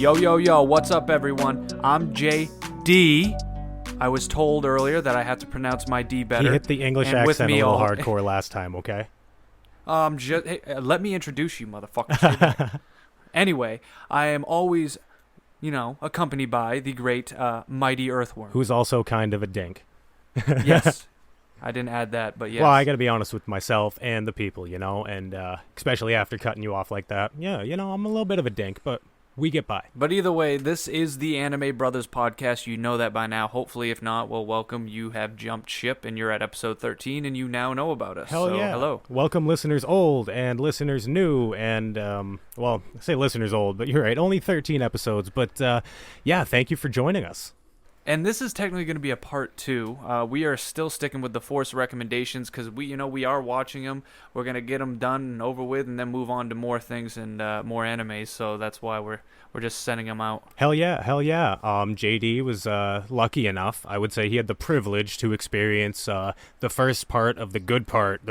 Yo, what's up, everyone? I'm JD. I was told earlier that I had to pronounce my D better. He hit the English and accent with me a little all... hardcore last time, okay? Hey, let me introduce you, motherfucker. Anyway, I am always, accompanied by the great, mighty Earthworm. Who's also kind of a dink. Yes. I didn't add that, but yes. Well, I gotta be honest with myself and the people, and especially after cutting you off like that. Yeah, I'm a little bit of a dink, but we get by. But either way, this is the Anime Brothers podcast. You know that by now. Hopefully, if not, well, welcome. You have jumped ship, and you're at episode 13, and you now know about us. Hell yeah. Hello. Welcome, listeners old and listeners new, and, I say listeners old, but you're right, only 13 episodes. But, thank you for joining us. And this is technically going to be a part 2. We are still sticking with the Force recommendations because we are watching them. We're going to get them done and over with, and then move on to more things and more animes. So that's why we're just sending them out. Hell yeah. JD was lucky enough. I would say he had the privilege to experience the first part of the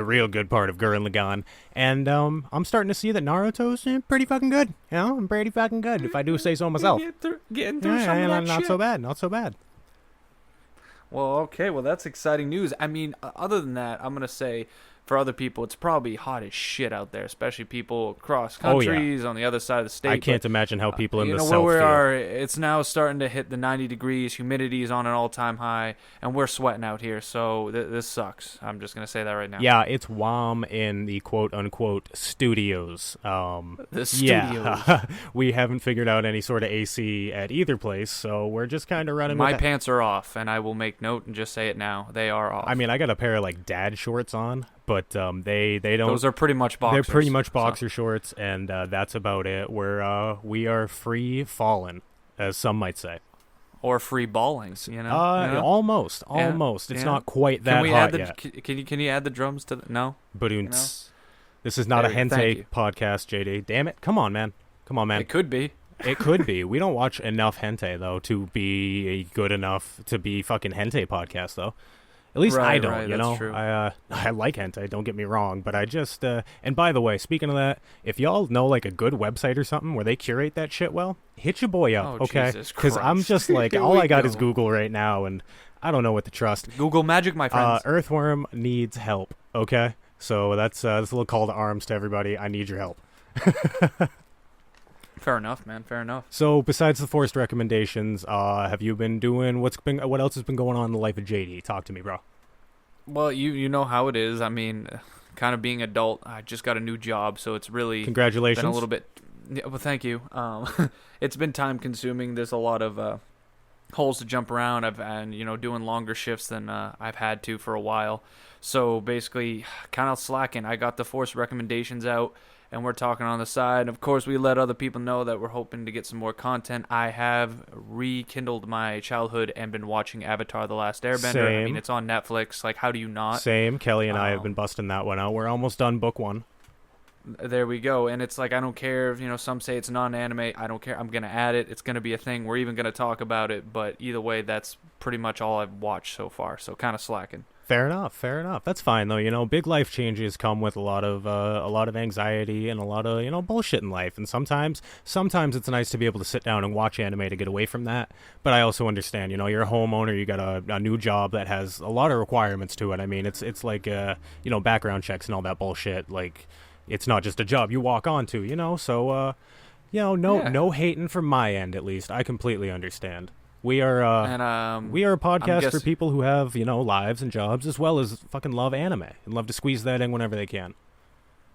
real good part of Gurren Lagann. And I'm starting to see that Naruto's pretty fucking good. I'm pretty fucking good, if I do say so myself. Getting through some of that not shit. Not so bad. Well, okay. Well, that's exciting news. I mean, other than that, I'm going to say for other people, it's probably hot as shit out there, especially people across countries on the other side of the state. I can't imagine how people in the South where we feel. are, it's now starting to hit the 90 degrees. Humidity is on an all-time high, and we're sweating out here, so this sucks. I'm just going to say that right now. Yeah, it's warm in the quote-unquote studios. The studios. Yeah. We haven't figured out any sort of AC at either place, so we're just kind of running My with pants are off, and I will make note and just say it now. They are off. I mean, I got a pair of, dad shorts on, but they don't... Those are pretty much boxers. They're pretty much boxer shorts, and that's about it. We are free falling, as some might say. Or free balling, Almost. It's not quite that hot yet. Can you add the drums to the... No? This is not a hentai podcast, JD. Damn it. Come on, man. It could be. It could be. We don't watch enough hentai, though, to be good enough to be fucking hentai podcast, though. At least I don't, that's true. I like hentai, don't get me wrong, but I just, and by the way, speaking of that, if y'all know, a good website or something where they curate that shit well, hit your boy up, okay? Because I'm just all I got is Google right now, and I don't know what to trust. Google magic, my friends. Earthworm needs help, okay? So that's a little call to arms to everybody. I need your help. Fair enough, man. Fair enough. So, besides the forced recommendations, have you been doing what else has been going on in the life of JD? Talk to me, bro. Well, you know how it is. I mean, kind of being adult. I just got a new job, so it's really congratulations. Been a little bit. Yeah, well, thank you. It's been time consuming. There's a lot of holes to jump around. Doing longer shifts than I've had to for a while. So basically, kind of slacking. I got the forced recommendations out, and we're talking on the side. Of course, we let other people know that we're hoping to get some more content. I have rekindled my childhood and been watching Avatar: The Last Airbender. Same. I mean, it's on Netflix. How do you not? Same. Kelly and I have been busting that one out. We're almost done book 1. There we go. And it's I don't care if, some say it's non-anime. I don't care. I'm going to add it. It's going to be a thing. We're even going to talk about it. But either way, that's pretty much all I've watched so far. So kind of slacking. Fair enough. That's fine though. Big life changes come with a lot of anxiety and a lot of bullshit in life. And sometimes it's nice to be able to sit down and watch anime to get away from that. But I also understand, you're a homeowner, you got a new job that has a lot of requirements to it. I mean, it's like background checks and all that bullshit. It's not just a job you walk onto, So no hating from my end, at least. I completely understand. We are we are a podcast for people who have, lives and jobs as well as fucking love anime and love to squeeze that in whenever they can.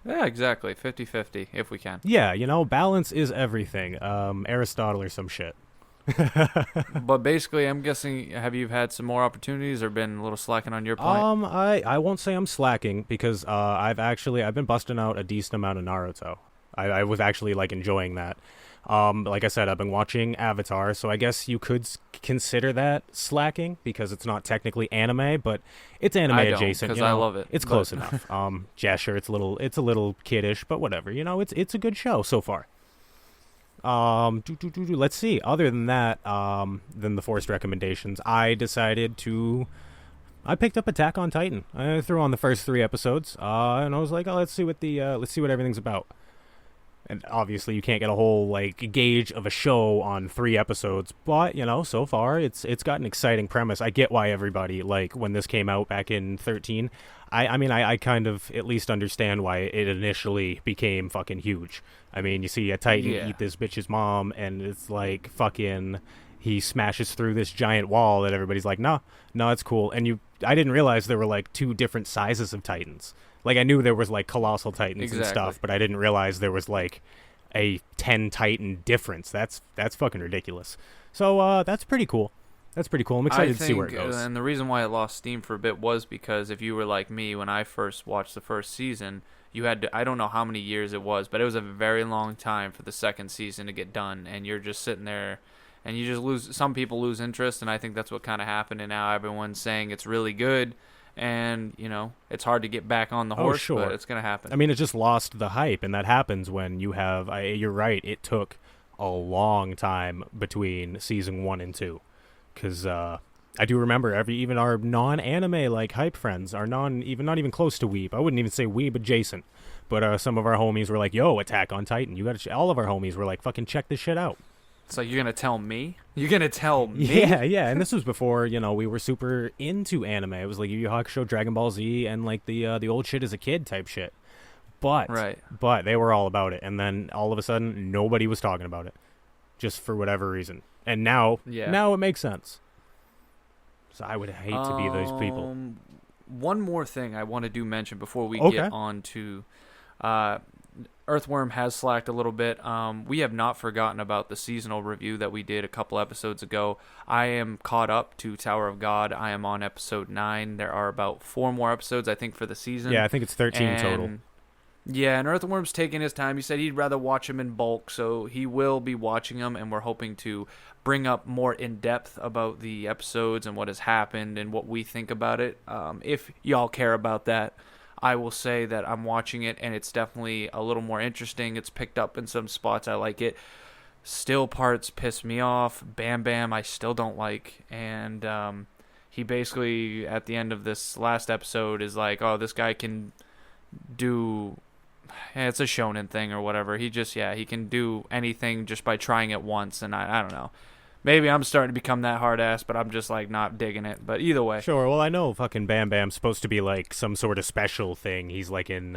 Yeah, exactly. 50-50 if we can. Yeah, balance is everything. Aristotle or some shit. But basically, I'm guessing, have you had some more opportunities or been a little slacking on your point? I won't say I'm slacking because I've been busting out a decent amount of Naruto. I was actually enjoying that. Like I said, I've been watching Avatar, so I guess you could consider that slacking because it's not technically anime, but it's anime adjacent. Because I love it. It's close enough. Yeah, sure, it's a little kiddish, but whatever. It's a good show so far. Let's see. Other than that, than the forced recommendations, I picked up Attack on Titan. I threw on the first 3 episodes, and I was like, oh, let's see what everything's about. And obviously, you can't get a whole like gauge of a show on 3 episodes, but so far it's got an exciting premise. I get why everybody like when this came out back in 13. I mean, I kind of at least understand why it initially became fucking huge. I mean, you see a Titan eat this bitch's mom, and it's like fucking he smashes through this giant wall that everybody's like, no, it's cool. And I didn't realize there were like 2 different sizes of Titans. Like, I knew there was, like, colossal Titans and stuff, but I didn't realize there was, like, a 10 Titan difference. That's fucking ridiculous. So, that's pretty cool. I'm excited to see where it goes. And the reason why it lost steam for a bit was because if you were like me when I first watched the first season, you had to, I don't know how many years it was, but it was a very long time for the second season to get done, and you're just sitting there, and you just some people lose interest, and I think that's what kind of happened, and now everyone's saying it's really good. And, it's hard to get back on the horse, but it's going to happen. I mean, it just lost the hype, and that happens when you have... you're right, it took a long time between season 1 and 2. Because I do remember even our non-anime, like, hype friends, are not even close to weeb. I wouldn't even say weeb adjacent. But some of our homies were like, yo, Attack on Titan. You got to... All of our homies were like, fucking check this shit out. It's like, you're going to tell me? You're going to tell me? Yeah, and this was before, we were super into anime. It was like Yu Yu Hakusho, Dragon Ball Z, and like the old shit as a kid type shit. But they were all about it, and then all of a sudden, nobody was talking about it. Just for whatever reason. And now it makes sense. So I would hate to be those people. One more thing I want to mention before we get on to... Earthworm has slacked a little bit. We have not forgotten about the seasonal review that we did a couple episodes ago. I am caught up to Tower of God. I am on episode 9. There are about 4 more episodes, I think, for the season. Yeah, I think it's 13 total. Yeah, and Earthworm's taking his time. He said he'd rather watch them in bulk, so he will be watching them, and we're hoping to bring up more in-depth about the episodes and what has happened and what we think about it. If y'all care about that, I will say that I'm watching it, and it's definitely a little more interesting. It's picked up in some spots. I like it. Still parts piss me off. Bam Bam I still don't like. And he basically, at the end of this last episode, is like, oh, this guy can do... it's a shonen thing or whatever. He can do anything just by trying it once, and I don't know. Maybe I'm starting to become that hard ass, but I'm just like not digging it. But either way. Sure, well I know fucking Bam Bam's supposed to be like some sort of special thing. He's like in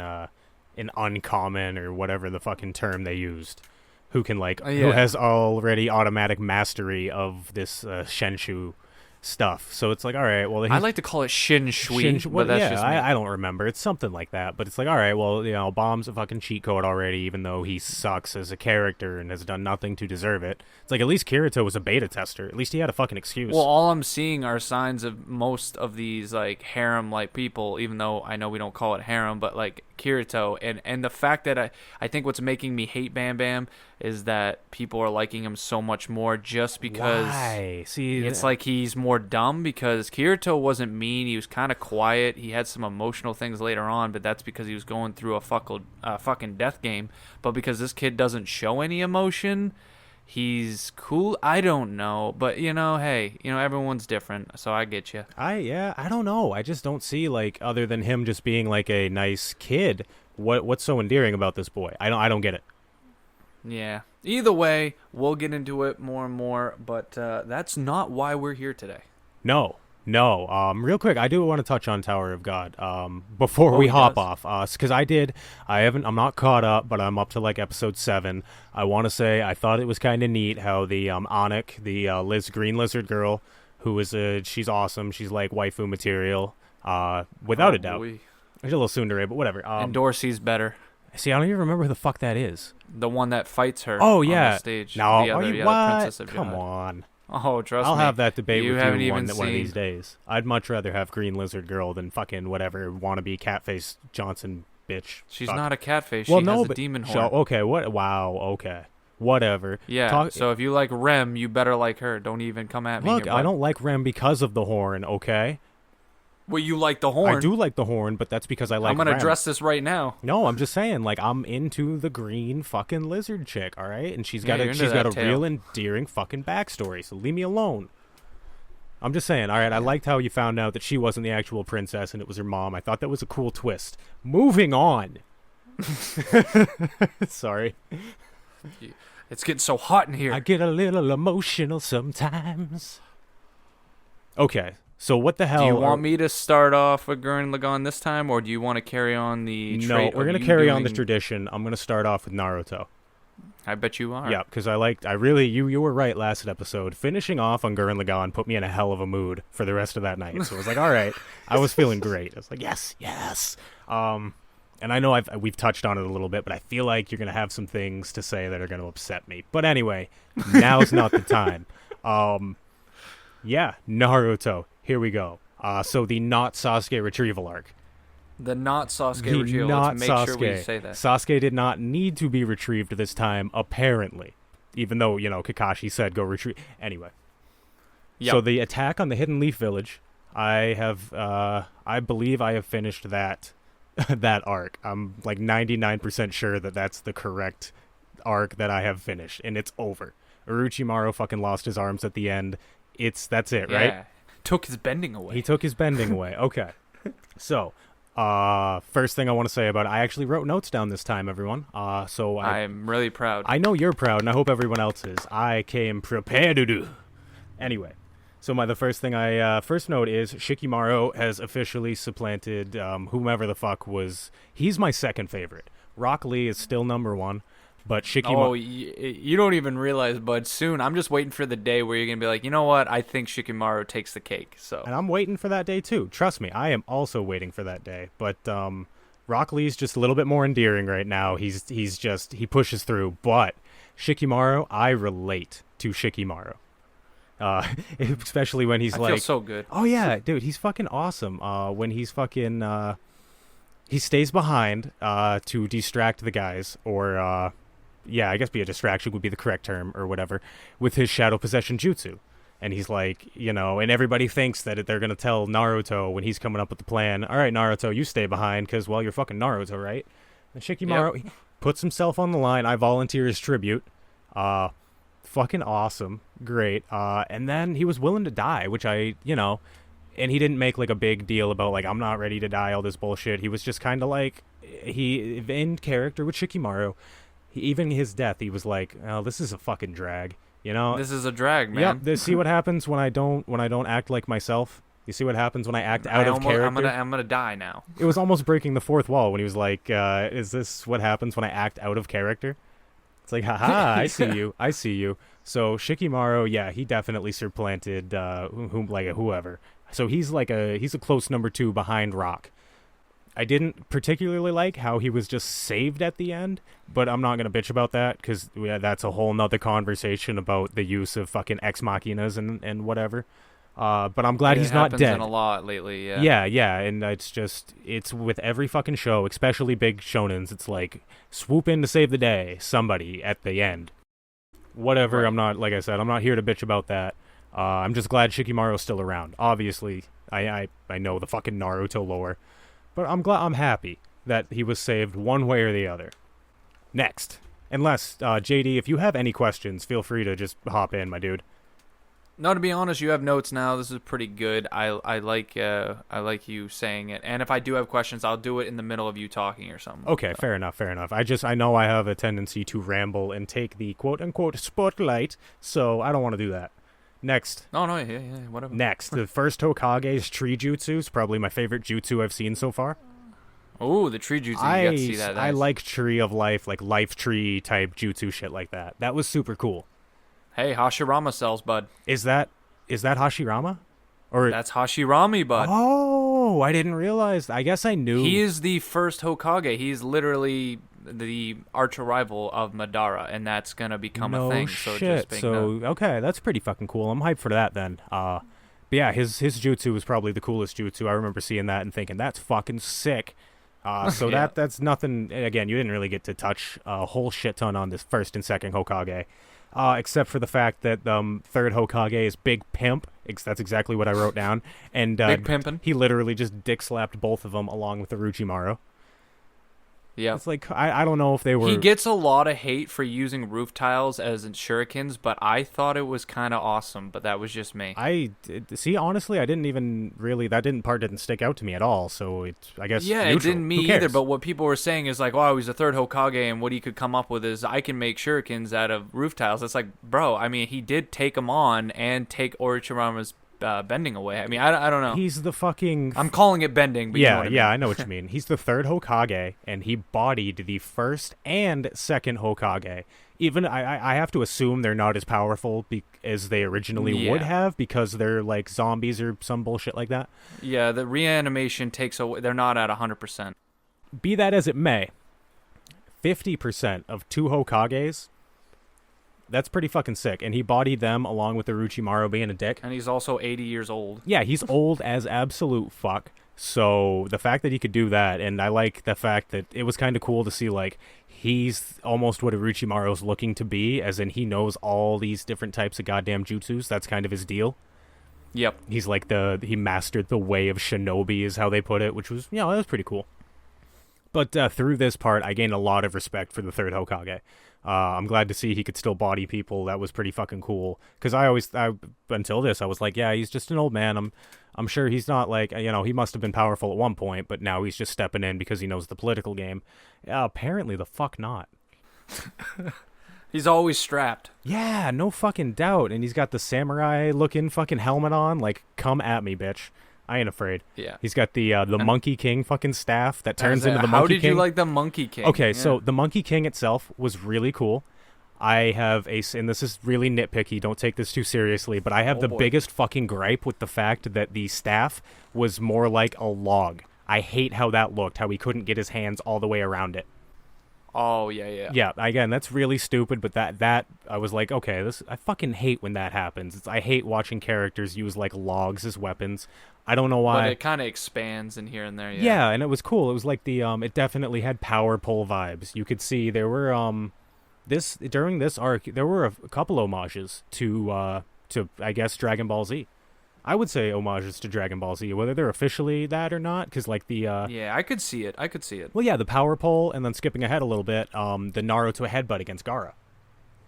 uncommon or whatever the fucking term they used. Who can who has already automatic mastery of this Shenshu stuff. So it's like, all right, well... I like to call it Shin Shui, but that's just me. I don't remember. It's something like that. But it's like, all right, well, Bomb's a fucking cheat code already, even though he sucks as a character and has done nothing to deserve it. It's like, at least Kirito was a beta tester. At least he had a fucking excuse. Well, all I'm seeing are signs of most of these, like, harem-like people, even though I know we don't call it harem, but, like, Kirito. And the fact that I think what's making me hate Bam Bam is that people are liking him so much more just because... Why? See, it's like he's more dumb, because Kirito wasn't mean. He was kind of quiet. He had some emotional things later on, but that's because he was going through a fucking death game. But because this kid doesn't show any emotion, he's cool. I don't know, but hey, everyone's different, so I get you. I don't know. I just don't see, like, other than him just being like a nice kid, what's so endearing about this boy? I don't get it. Yeah. Either way, we'll get into it more and more, but that's not why we're here today. No. Real quick, I do want to touch on Tower of God before we hop off, because I'm not caught up, but I'm up to like episode 7. I want to say I thought it was kind of neat how the Anik, the green lizard girl, who is she's awesome. She's like waifu material, without a doubt. She's a little tsundere, but whatever. And Dorsey's better. See, I don't even remember who the fuck that is. The one that fights her. Oh yeah, on the stage. No, the princess of Come on. Oh, trust me. I'll have that debate with you one of these days. I'd much rather have Green Lizard Girl than fucking whatever wannabe Catface Johnson bitch. She's not a catface. She has a demon horn. Okay, what? Wow, okay. Whatever. Yeah, so if you like Rem, you better like her. Don't even come at me. Look, I don't like Rem because of the horn, okay? Well, you like the horn. I do like the horn, but that's because I like I'm going to address this right now. No, I'm just saying, like, I'm into the green fucking lizard chick, all right? And she's got a real endearing fucking backstory, so leave me alone. I'm just saying, all right, I liked how you found out that she wasn't the actual princess and it was her mom. I thought that was a cool twist. Moving on. Sorry. It's getting so hot in here. I get a little emotional sometimes. Okay, so what the hell? Do you want me to start off with Gurren Lagann this time, or do you want to carry on the No, trait we're of going to you carry on doing- this tradition. I'm going to start off with Naruto. I bet you are. Yeah, because you were right last episode. Finishing off on Gurren Lagann put me in a hell of a mood for the rest of that night. So I was like, all right. I was feeling great. I was like, yes. And I know we've touched on it a little bit, but I feel like you're going to have some things to say that are going to upset me. But anyway, now's not the time. Yeah, Naruto. Here we go. So the not Sasuke retrieval arc. The not Sasuke The retrieval. not Let's make sure we Sasuke. say that. Sasuke did not need to be retrieved this time, apparently. Even though, Kakashi said go retrieve. Anyway. Yep. So the attack on the Hidden Leaf Village, I believe I have finished that that arc. I'm like 99% sure that that's the correct arc that I have finished, and it's over. Orochimaru fucking lost his arms at the end. That's it, right? Yeah. Took his bending away. He took his bending away. Okay. So, first thing I want to say about it, I actually wrote notes down this time, everyone. So I'm really proud. I know you're proud, and I hope everyone else is. I came prepared to do. Anyway, so the first thing I first note is Shikamaru has officially supplanted whomever the fuck was. He's my second favorite. Rock Lee is still number one, but Shikamaru. Oh, you don't even realize, bud. Soon, I'm just waiting for the day where you're gonna be like, you know what? I think Shikamaru takes the cake. So. And I'm waiting for that day too. Trust me, I am also waiting for that day. But Rock Lee's just a little bit more endearing right now. He pushes through. But Shikamaru, I relate to Shikamaru. Especially when he's I like, feel so good. oh yeah, dude, he's fucking awesome. When he's fucking, he stays behind to distract the guys, or yeah, I guess be a distraction would be the correct term, or whatever, with his shadow possession jutsu. And he's like, and everybody thinks that they're gonna tell Naruto when he's coming up with the plan. All right, Naruto, you stay behind because, well, you're fucking Naruto, right? And Shikamaru he puts himself on the line. I volunteer as tribute. Fucking awesome, great. And then he was willing to die, which and he didn't make like a big deal about like I'm not ready to die, all this bullshit. He was just kind of like he in character with Shikamaru. Even his death, he was like, "Oh, this is a fucking drag," This is a drag, man. Yep. See what happens when I don't act like myself. You see what happens when I act out of character. I'm gonna die now. It was almost breaking the fourth wall when he was like, "Is this what happens when I act out of character?" It's like, haha, I see you. So Shikamaru, yeah, he definitely supplanted whoever. So he's a close number 2 behind Rock. I didn't particularly like how he was just saved at the end, but I'm not going to bitch about that because that's a whole nother conversation about the use of fucking ex machinas and whatever. But I'm glad he's not dead. It happens a lot lately, yeah. Yeah, and it's with every fucking show, especially big shonens, it's like, swoop in to save the day, somebody at the end. Whatever, right. I'm not, like I said, I'm not here to bitch about that. I'm just glad Shikamaru's still around. Obviously, I know the fucking Naruto lore. But I'm happy that he was saved one way or the other. Next. Unless, JD, if you have any questions, feel free to just hop in, my dude. No, to be honest, you have notes now. This is pretty good. I like you saying it. And if I do have questions, I'll do it in the middle of you talking or something. Okay, fair enough. I know I have a tendency to ramble and take the quote-unquote spotlight, so I don't want to do that. Next. Oh, no, yeah, whatever. Next, the first Hokage's tree jutsu is probably my favorite jutsu I've seen so far. Oh, the tree jutsu, you got to see that. I like Tree of Life, like life tree type jutsu shit like that. That was super cool. Hey, Hashirama cells, bud. Is that Hashirama? Or that's Hashirami, bud. Oh, I didn't realize. I guess I knew. He is the first Hokage. He's literally the arch rival of Madara, and that's gonna become a thing. So shit. Okay, that's pretty fucking cool. I'm hyped for that then. But yeah, his jutsu was probably the coolest jutsu. I remember seeing that and thinking that's fucking sick. So yeah. that's nothing. Again, you didn't really get to touch a whole shit ton on this first and second Hokage. Except for the fact that third Hokage is Big Pimp. That's exactly what I wrote down. And Big Pimpin'. He literally just dick slapped both of them along with Orochimaru. Yeah. It's like, I don't know if they were... He gets a lot of hate for using roof tiles as shurikens, but I thought it was kind of awesome, but that was just me. See, honestly, I didn't even really... part didn't stick out to me at all, so it's, I guess, Yeah, neutral. it didn't me either, but what people were saying is like, oh, he's a third Hokage, and what he could come up with is, I can make shurikens out of roof tiles. It's like, bro, I mean, he did take them on and take Orochimaru's bending away. I mean, I don't know. He's the fucking... I'm calling it bending, but you know what I mean. I know what you mean. He's the third Hokage, and he bodied the first and second Hokage. Even, I have to assume they're not as powerful as they originally would have, because they're like zombies or some bullshit like that. Yeah, the reanimation takes away... They're not at 100%. Be that as it may, 50% of two Hokages... That's pretty fucking sick. And he bodied them along with the Orochimaru being a dick. And he's also 80 years old. Yeah, he's old as absolute fuck. So the fact that he could do that, and I like the fact that it was kind of cool to see, like, he's almost what Orochimaru's looking to be, as in he knows all these different types of goddamn jutsus. That's kind of his deal. Yep. He's like he mastered the way of shinobi is how they put it, which was, that was pretty cool. But through this part, I gained a lot of respect for the third Hokage. I'm glad to see he could still body people. That was pretty fucking cool. Because until this, I was like, yeah, he's just an old man. I'm sure he's not like, he must have been powerful at one point, but now he's just stepping in because he knows the political game. Apparently the fuck not. He's always strapped. Yeah, no fucking doubt. And he's got the samurai-looking fucking helmet on. Like, come at me, bitch. I ain't afraid. Yeah. He's got the Monkey King fucking staff that turns into the Monkey King. How did you like the Monkey King? Okay, so the Monkey King itself was really cool. I have and this is really nitpicky, don't take this too seriously, but I have biggest fucking gripe with the fact that the staff was more like a log. I hate how that looked, how he couldn't get his hands all the way around it. Oh, yeah. Yeah, again, that's really stupid, but that I was like, okay, I fucking hate when that happens. I hate watching characters use, like, logs as weapons. I don't know why. But it kind of expands in here and there, Yeah, and it was cool. It was like it definitely had power pole vibes. You could see there were, during this arc, there were a couple homages to, I guess, Dragon Ball Z. I would say homages to Dragon Ball Z, whether they're officially that or not, because like the... yeah, I could see it. Well, yeah, the power pole, and then skipping ahead a little bit, the Naruto headbutt against Gaara.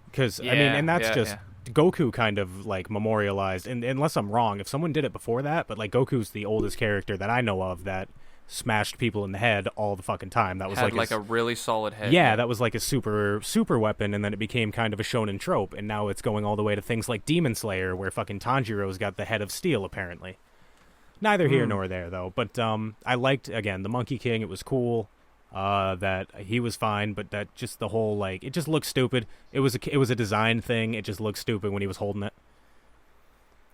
Because, I mean, and that's just... Goku kind of, like, memorialized, and unless I'm wrong, if someone did it before that, but, like, Goku's the oldest character that I know of that smashed people in the head all the fucking time. That was like a really solid head. Yeah, that was like a super weapon, and then it became kind of a shonen trope, and now it's going all the way to things like Demon Slayer, where fucking Tanjiro's got the head of steel, apparently. Neither here nor there, though. But I liked, again, the Monkey King. It was cool that he was fine, but that just the whole, like, it just looked stupid. It was a design thing. It just looked stupid when he was holding it.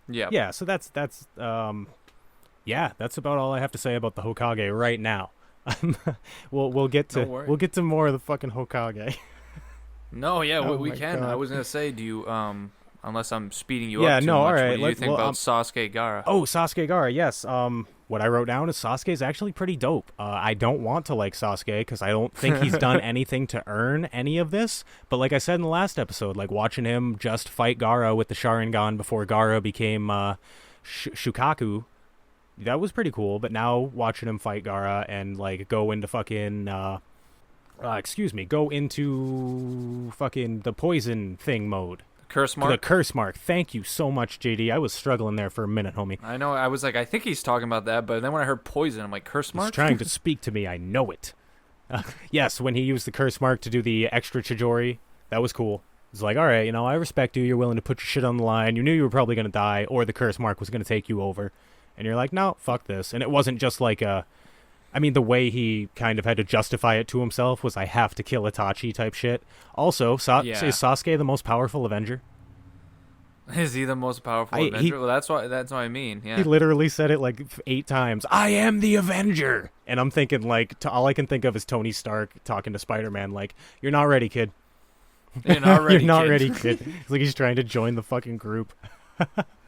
Yeah. Yeah, so that's yeah, that's about all I have to say about the Hokage right now. we'll get to more of the fucking Hokage. No, yeah, we can. God. I was gonna say, do you unless I'm speeding you yeah, up too no, much, all right. what do you think about Sasuke Gaara? Oh, Sasuke Gaara, yes. What I wrote down is Sasuke's actually pretty dope. I don't want to like Sasuke because I don't think he's done anything to earn any of this. But like I said in the last episode, like watching him just fight Gaara with the Sharingan before Gaara became Shukaku, that was pretty cool. But now watching him fight Gaara and like go into fucking go into fucking the poison thing mode. Curse mark? The curse mark. Thank you so much, JD. I was struggling there for a minute, homie. I know. I was like, I think he's talking about that, but then when I heard poison, I'm like, curse mark? He's trying to speak to me. I know it. Yes, when he used the curse mark to do the extra Chidori, that was cool. It's like, all right, I respect you. You're willing to put your shit on the line. You knew you were probably going to die, or the curse mark was going to take you over. And you're like, no, fuck this. And it wasn't just like the way he kind of had to justify it to himself was I have to kill Itachi type shit. Also, is Sasuke the most powerful Avenger? Is he the most powerful Avenger? Well, that's what I mean. Yeah. He literally said it like 8 times. I am the Avenger. And I'm thinking like all I can think of is Tony Stark talking to Spider-Man like, "You're not ready, kid. You're not ready. You're not ready, kid." It's like he's trying to join the fucking group.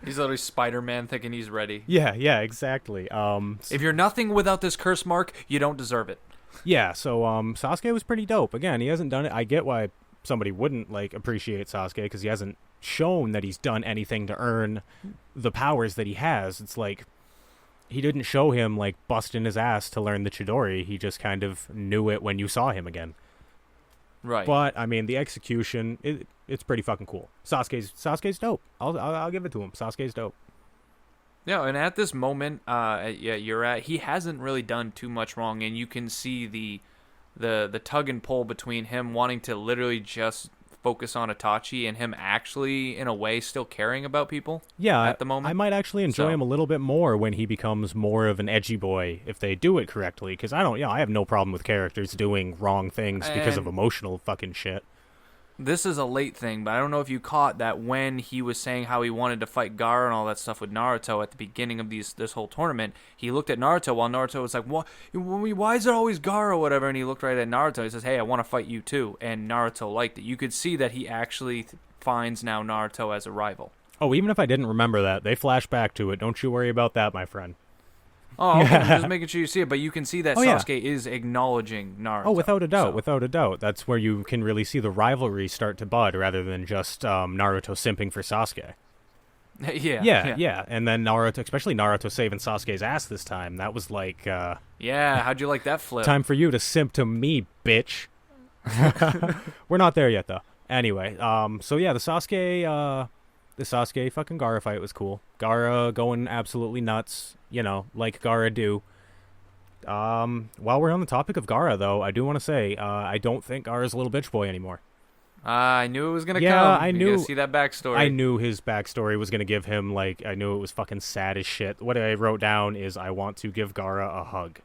He's literally Spider-Man thinking he's ready. Yeah, exactly. If you're nothing without this curse mark, you don't deserve it. Yeah, so Sasuke was pretty dope. Again, he hasn't done it. I get why somebody wouldn't like appreciate Sasuke because he hasn't shown that he's done anything to earn the powers that he has. It's like he didn't show him like busting his ass to learn the Chidori. He just kind of knew it when you saw him again. Right. But I mean, the execution, it's pretty fucking cool. Sasuke's dope. I'll give it to him. Sasuke's dope. Yeah, and at this moment, he hasn't really done too much wrong, and you can see the tug and pull between him wanting to literally just focus on Itachi and him actually, in a way, still caring about people. Yeah, at the moment, I might actually enjoy him a little bit more when he becomes more of an edgy boy if they do it correctly. Because I have no problem with characters doing wrong things because of emotional fucking shit. This is a late thing, but I don't know if you caught that when he was saying how he wanted to fight Gaara and all that stuff with Naruto at the beginning of this whole tournament. He looked at Naruto while Naruto was like, why is it always Gaara or whatever? And he looked right at Naruto. He says, hey, I want to fight you too. And Naruto liked it. You could see that he actually finds now Naruto as a rival. Oh, even if I didn't remember that, they flash back to it. Don't you worry about that, my friend. Oh, okay. I'm just making sure you see it, but you can see that Sasuke is acknowledging Naruto. Oh, without a doubt. That's where you can really see the rivalry start to bud, rather than just Naruto simping for Sasuke. Yeah. And then Naruto, especially Naruto saving Sasuke's ass this time, that was like... how'd you like that flip? Time for you to simp to me, bitch. We're not there yet, though. Anyway, so yeah, the Sasuke fucking Gaara fight was cool. Gaara going absolutely nuts, like Gaara do. While we're on the topic of Gaara, though, I do want to say I don't think Gaara's a little bitch boy anymore. I knew it was going to come. Yeah, I knew. You gotta see that backstory. I knew his backstory was going to give him, I knew it was fucking sad as shit. What I wrote down is, I want to give Gaara a hug.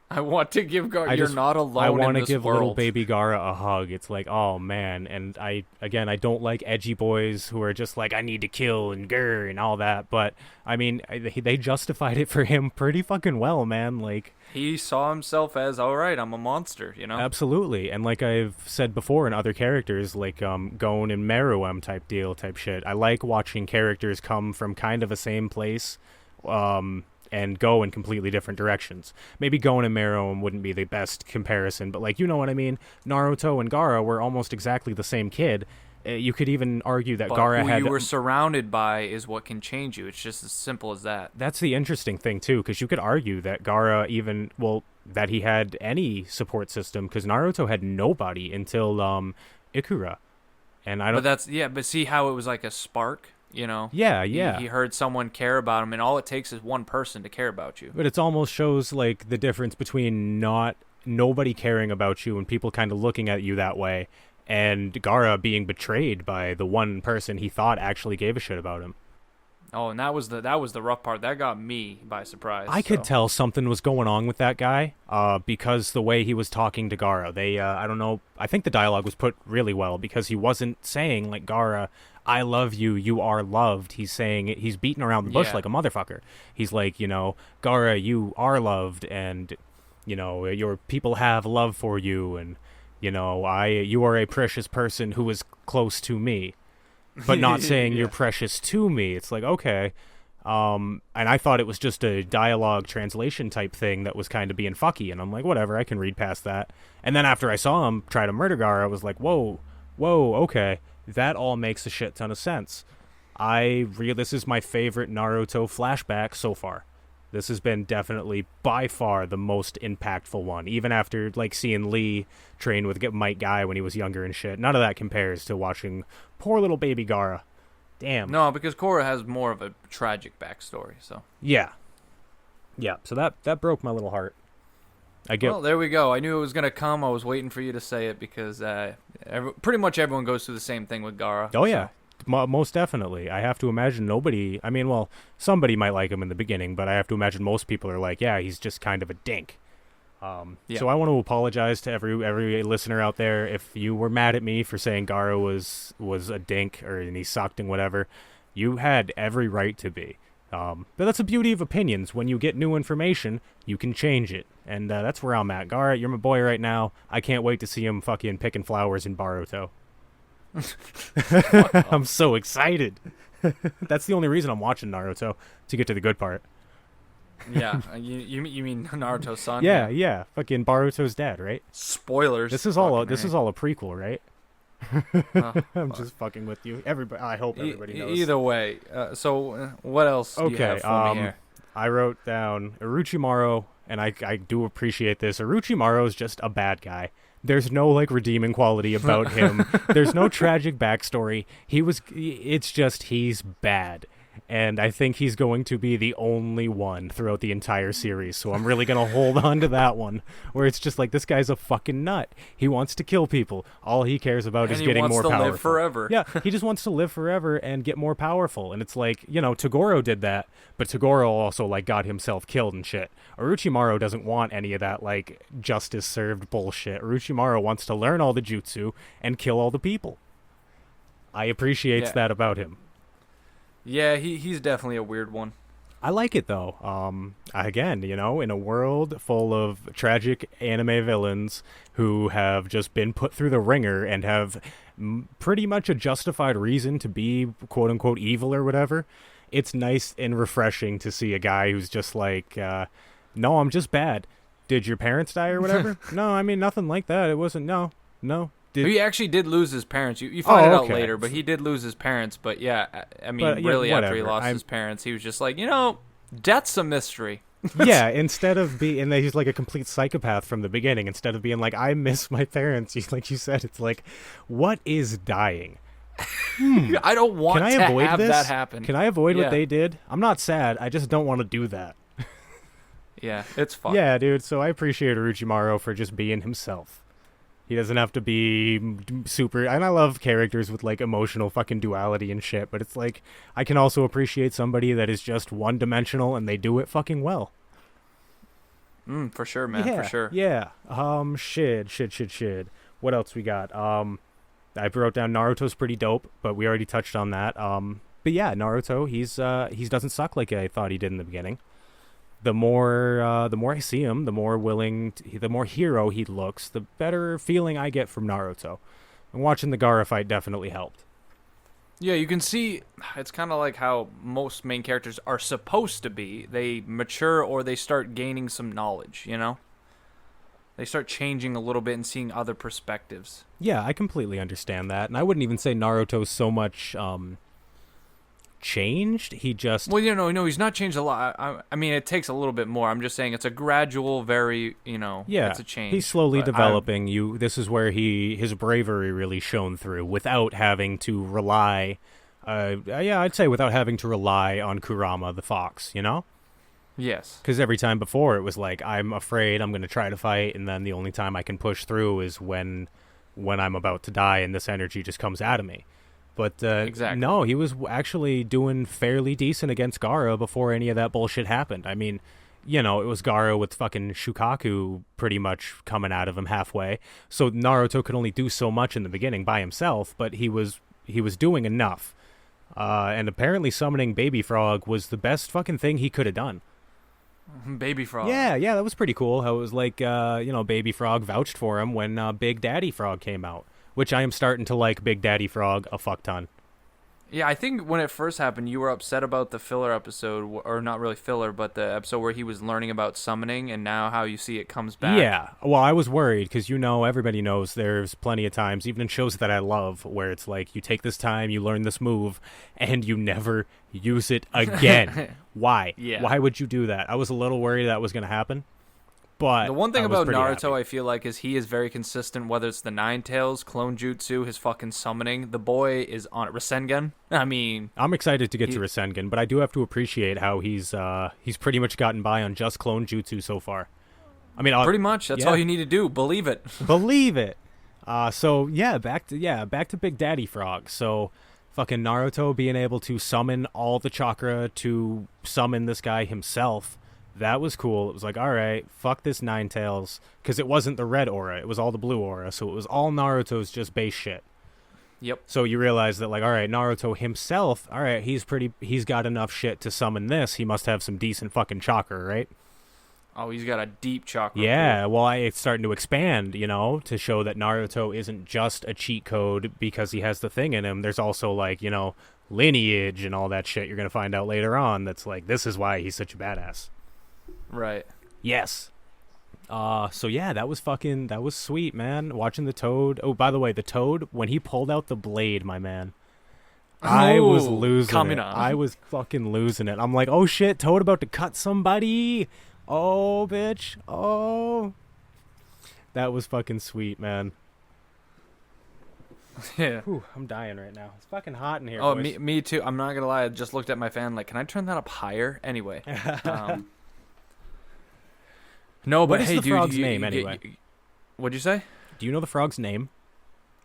I want to give Gaara. You're not alone. I want to give world. Little baby Gaara a hug. It's like, oh man. And I don't like edgy boys who are just like, I need to kill and grr and all that. But I mean, they justified it for him pretty fucking well, man. Like, he saw himself as, all right, I'm a monster, Absolutely. And like I've said before in other characters, like Gon and Meruem type shit. I like watching characters come from kind of a same place. And go in completely different directions. Maybe Gon and Meruem wouldn't be the best comparison, but you know what I mean? Naruto and Gaara were almost exactly the same kid. You could even argue that Gaara who had... you were surrounded by is what can change you. It's just as simple as that. That's the interesting thing, too, because you could argue that Gaara that he had any support system, because Naruto had nobody until Ikura. And I don't... But see how it was like a spark? Yeah. He heard someone care about him, and all it takes is one person to care about you. But it almost shows like the difference between nobody caring about you and people kind of looking at you that way, and Gaara being betrayed by the one person he thought actually gave a shit about him. Oh, and that was the rough part. That got me by surprise. I could tell something was going on with that guy, because the way he was talking to Gaara. I don't know. I think the dialogue was put really well, because he wasn't saying like, Gaara, I love you, you are loved. He's saying it. He's beating around the bush like a motherfucker. He's like, Gaara, you are loved, and your people have love for you, and you are a precious person who is close to me. But not saying you're precious to me. It's like, okay. And I thought it was just a dialogue translation type thing that was kind of being fucky. And I'm like, whatever, I can read past that. And then after I saw him try to murder Gaara, I was like, whoa, okay. That all makes a shit ton of sense. This is my favorite Naruto flashback so far. This has been definitely by far the most impactful one. Even after seeing Lee train with Might Guy when he was younger and shit. None of that compares to watching poor little baby Gaara. Damn. No, because Korra has more of a tragic backstory. So yeah. So that broke my little heart. Well, there we go. I knew it was gonna come. I was waiting for you to say it because pretty much everyone goes through the same thing with Gaara. Oh yeah. Most definitely. I have to imagine nobody... I mean, somebody might like him in the beginning, but I have to imagine most people are like, yeah, he's just kind of a dink. So I want to apologize to every listener out there if you were mad at me for saying Gaara was a dink and he sucked and whatever. You had every right to be. But that's the beauty of opinions. When you get new information, you can change it. And that's where I'm at. Gaara, you're my boy right now. I can't wait to see him fucking picking flowers in Boruto. I'm so excited. That's the only reason I'm watching Naruto, to get to the good part. Yeah, you mean Naruto's son? Yeah. Fucking Boruto's dad, right? Spoilers. This is all a prequel, right? I'm just fucking with you. I hope everybody knows. Either way. So what else do you have for me here? I wrote down Orochimaru, and I do appreciate this. Orochimaru is just a bad guy. There's no like redeeming quality about him. There's no tragic backstory. It's just he's bad. And I think he's going to be the only one throughout the entire series. So I'm really going to hold on to that one, where it's just like, this guy's a fucking nut. He wants to kill people. All he cares about is getting more powerful. He wants to live forever. Yeah, he just wants to live forever and get more powerful. And it's like, Toguro did that, but Toguro also like got himself killed and shit. Orochimaru doesn't want any of that like justice served bullshit. Orochimaru wants to learn all the jutsu and kill all the people. I appreciate that about him. Yeah, he's definitely a weird one. I like it, though. Again, in a world full of tragic anime villains who have just been put through the ringer and have pretty much a justified reason to be quote-unquote evil or whatever, it's nice and refreshing to see a guy who's just like, no, I'm just bad. Did your parents die or whatever? No, I mean, nothing like that. It wasn't, no. He actually did lose his parents. You find it out later, but he did lose his parents. But yeah, I mean, really, after he lost his parents, he was just like, death's a mystery. Yeah, instead of and he's like a complete psychopath from the beginning. Instead of being like, I miss my parents, like you said, it's like, what is dying? I don't want to have that happen. Can I avoid what they did? I'm not sad. I just don't want to do that. Yeah, it's fun. Yeah, dude. So I appreciate Orochimaru for just being himself. He doesn't have to be super... And I love characters with, like, emotional fucking duality and shit, but it's like, I can also appreciate somebody that is just one-dimensional and they do it fucking well. For sure, man, for sure. Yeah. Shit. What else we got? I wrote down Naruto's pretty dope, but we already touched on that. But yeah, Naruto, he doesn't suck like I thought he did in the beginning. The more I see him, the more the more hero he looks, the better feeling I get from Naruto. And watching the Gaara fight definitely helped. Yeah, you can see it's kind of like how most main characters are supposed to be. They mature or they start gaining some knowledge, They start changing a little bit and seeing other perspectives. Yeah, I completely understand that. And I wouldn't even say Naruto's so much changed. He just... Well, no, he's not changed a lot. I mean, it takes a little bit more. I'm just saying it's a gradual, very, it's a change. He's slowly developing. This is where his bravery really shone through without having to rely... I'd say without having to rely on Kurama the fox, Yes. Because every time before it was like, I'm afraid I'm going to try to fight, and then the only time I can push through is when I'm about to die and this energy just comes out of me. But exactly. No, he was actually doing fairly decent against Gaara before any of that bullshit happened. I mean, it was Gaara with fucking Shukaku pretty much coming out of him halfway. So Naruto could only do so much in the beginning by himself, but he was doing enough. And apparently summoning Baby Frog was the best fucking thing he could have done. Baby Frog. Yeah, that was pretty cool. How it was like, Baby Frog vouched for him when Big Daddy Frog came out. Which I am starting to like Big Daddy Frog a fuck ton. Yeah, I think when it first happened, you were upset about the filler episode, or not really filler, but the episode where he was learning about summoning, and now how you see it comes back. Yeah, well, I was worried, because everybody knows there's plenty of times, even in shows that I love, where it's like, you take this time, you learn this move, and you never use it again. Why? Yeah. Why would you do that? I was a little worried that was going to happen. But the one thing about Naruto, happy. I feel like, is he is very consistent, whether it's the Nine Tails, Clone Jutsu, his fucking summoning. The boy is on Rasengan. I mean... I'm excited to get to Rasengan, but I do have to appreciate how he's pretty much gotten by on just Clone Jutsu so far. I mean... pretty much. That's all you need to do. Believe it. Believe it. Back to Big Daddy Frog. So, fucking Naruto being able to summon all the chakra to summon this guy himself... That was cool. It was like, all right, fuck this Nine Tails, because it wasn't the red aura, it was all the blue aura, so it was all Naruto's just base shit. Yep. So you realize that, like, all right, Naruto himself, all right, he's got enough shit to summon this, he must have some decent fucking chakra, right? Oh, he's got a deep chakra. Yeah, well, it's starting to expand, to show that Naruto isn't just a cheat code because he has the thing in him. There's also, like, lineage and all that shit you're going to find out later on that's like, this is why he's such a badass. Right. Yes. So yeah, that was sweet, man. Watching the Toad. Oh, by the way, the Toad, when he pulled out the blade, my man, I was Ooh, losing coming it. on. I was fucking losing it. I'm like, oh shit, Toad about to cut somebody. Oh, bitch. Oh. That was fucking sweet, man. Yeah. Whew, I'm dying right now. It's fucking hot in here, Oh, boys. me too. I'm not gonna lie. I just looked at my fan. Like, can I turn that up higher? Anyway. No, What but is hey, the dude. frog's name, anyway? What'd you say? Do you know the frog's name?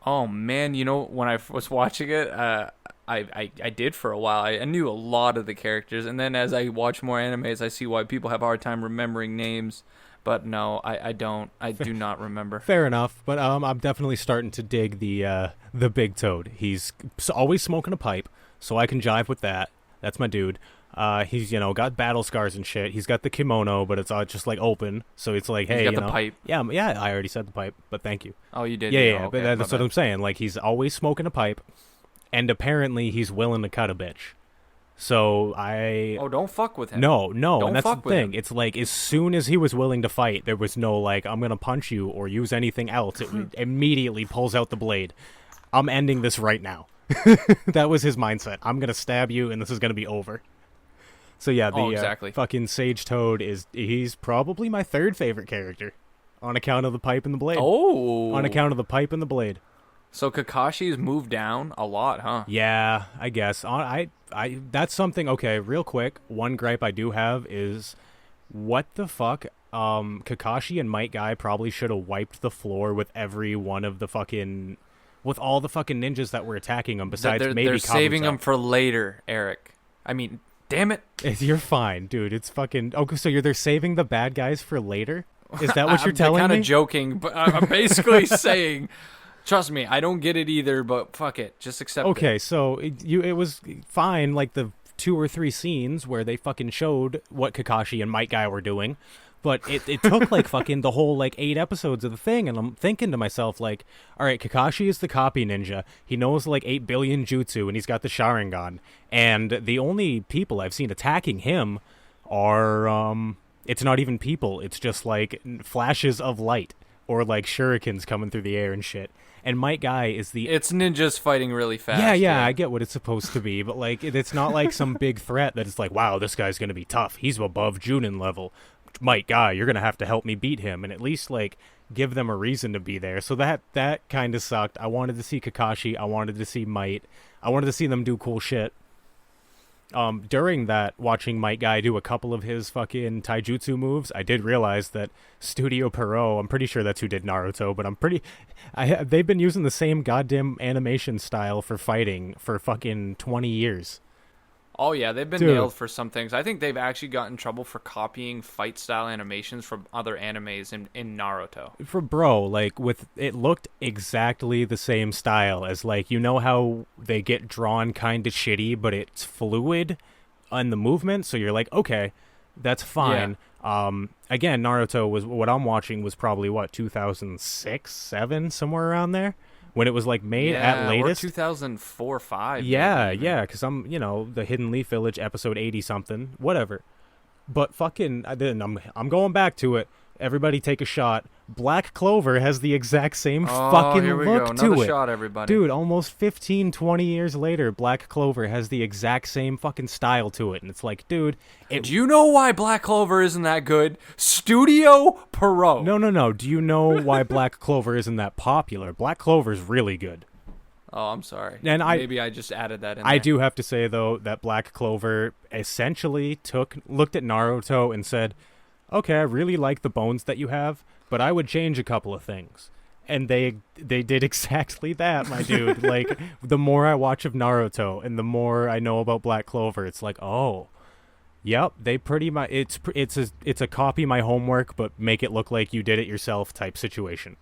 Oh man, when I was watching it, I did for a while. I knew a lot of the characters, and then as I watch more animes, I see why people have a hard time remembering names. But no, I don't. I do not remember. Fair enough, but I'm definitely starting to dig the big Toad. He's always smoking a pipe, so I can jive with that. That's my dude. He's got battle scars and shit. He's got the kimono, but it's just like open, so it's like, hey, He's got the pipe. Yeah. I already said the pipe, but thank you. Oh, you did. Yeah. Okay, But that's what I'm saying. Like, he's always smoking a pipe, and apparently he's willing to cut a bitch. So Oh, don't fuck with him. No, Don't and that's fuck the with thing. him. It's like as soon as he was willing to fight, there was no like, I'm gonna punch you or use anything else. It immediately pulls out the blade. I'm ending this right now. That was his mindset. I'm gonna stab you, and this is gonna be over. So yeah, the exactly. fucking Sage Toad he's probably my third favorite character, on account of the pipe and the blade. Oh. On account of the pipe and the blade. So Kakashi's moved down a lot, huh? Yeah, I guess. I that's something. Okay, real quick. One gripe I do have is, what the fuck? Kakashi and Might Guy probably should have wiped the floor with every one of the fucking, with all the fucking ninjas that were attacking them. Besides, maybe they're Kabuto. saving them for later, Eric. I mean, damn it. You're fine, dude. It's fucking. Okay, so they're saving the bad guys for later. Is that what you're telling me? I'm kind of joking, but I'm basically saying. Trust me, I don't get it either, but fuck it. Just accept it. Okay, so it was fine, like the 2 or 3 scenes where they fucking showed what Kakashi and Might Guy were doing, but it took like fucking the whole like 8 episodes of the thing, and I'm thinking to myself like, all right, Kakashi is the copy ninja. He knows like 8 billion jutsu, and he's got the Sharingan, and the only people I've seen attacking him are it's not even people. It's just like flashes of light or like shurikens coming through the air and shit. And Might Guy is the... It's ninjas fighting really fast. Yeah, I get what it's supposed to be, but like it's not like some big threat that it's like, wow, this guy's going to be tough. He's above Junin level. Might Guy, you're going to have to help me beat him, and at least like give them a reason to be there. So that kind of sucked. I wanted to see Kakashi. I wanted to see Might. I wanted to see them do cool shit. During that, watching Might Guy do a couple of his fucking taijutsu moves, I did realize that Studio Pierrot, I'm pretty sure that's who did Naruto, but they've been using the same goddamn animation style for fighting for fucking 20 years. Oh, yeah, they've been nailed for some things. I think they've actually gotten in trouble for copying fight-style animations from other animes in Naruto. Like, it looked exactly the same style as, like, you know how they get drawn kind of shitty, but it's fluid on the movement, so you're like, okay, that's fine. Yeah. Again, Naruto what I'm watching was probably, 2006, 7, somewhere around there? When it was like made at latest, or 2004, 5. Yeah, because I'm, the Hidden Leaf Village episode 80 something, whatever. But fucking, I'm going back to it. Everybody take a shot. Black Clover has the exact same fucking here we look go. to Another it. Shot, everybody. Dude, almost 15, 20 years later, Black Clover has the exact same fucking style to it. And it's like, dude... Do you know why Black Clover isn't that good? Studio Pierrot. No. Do you know why Black Clover isn't that popular? Black Clover's really good. Oh, I'm sorry. And maybe I just added that in I there. do have to say, though, that Black Clover essentially looked at Naruto and said, okay, I really like the bones that you have, but I would change a couple of things. And they did exactly that, my dude. Like, the more I watch of Naruto and the more I know about Black Clover, it's like, oh, yep, they pretty much it's a copy my homework, but make it look like you did it yourself type situation.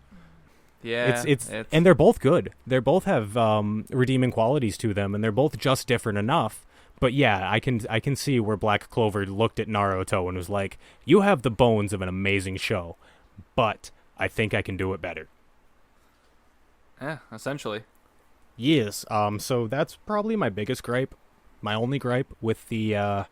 Yeah, it's and they're both good. They both have redeeming qualities to them, and they're both just different enough. But yeah, I can see where Black Clover looked at Naruto and was like, "You have the bones of an amazing show, but I think I can do it better." Yeah, essentially. Yes. So that's probably my biggest gripe. My only gripe with the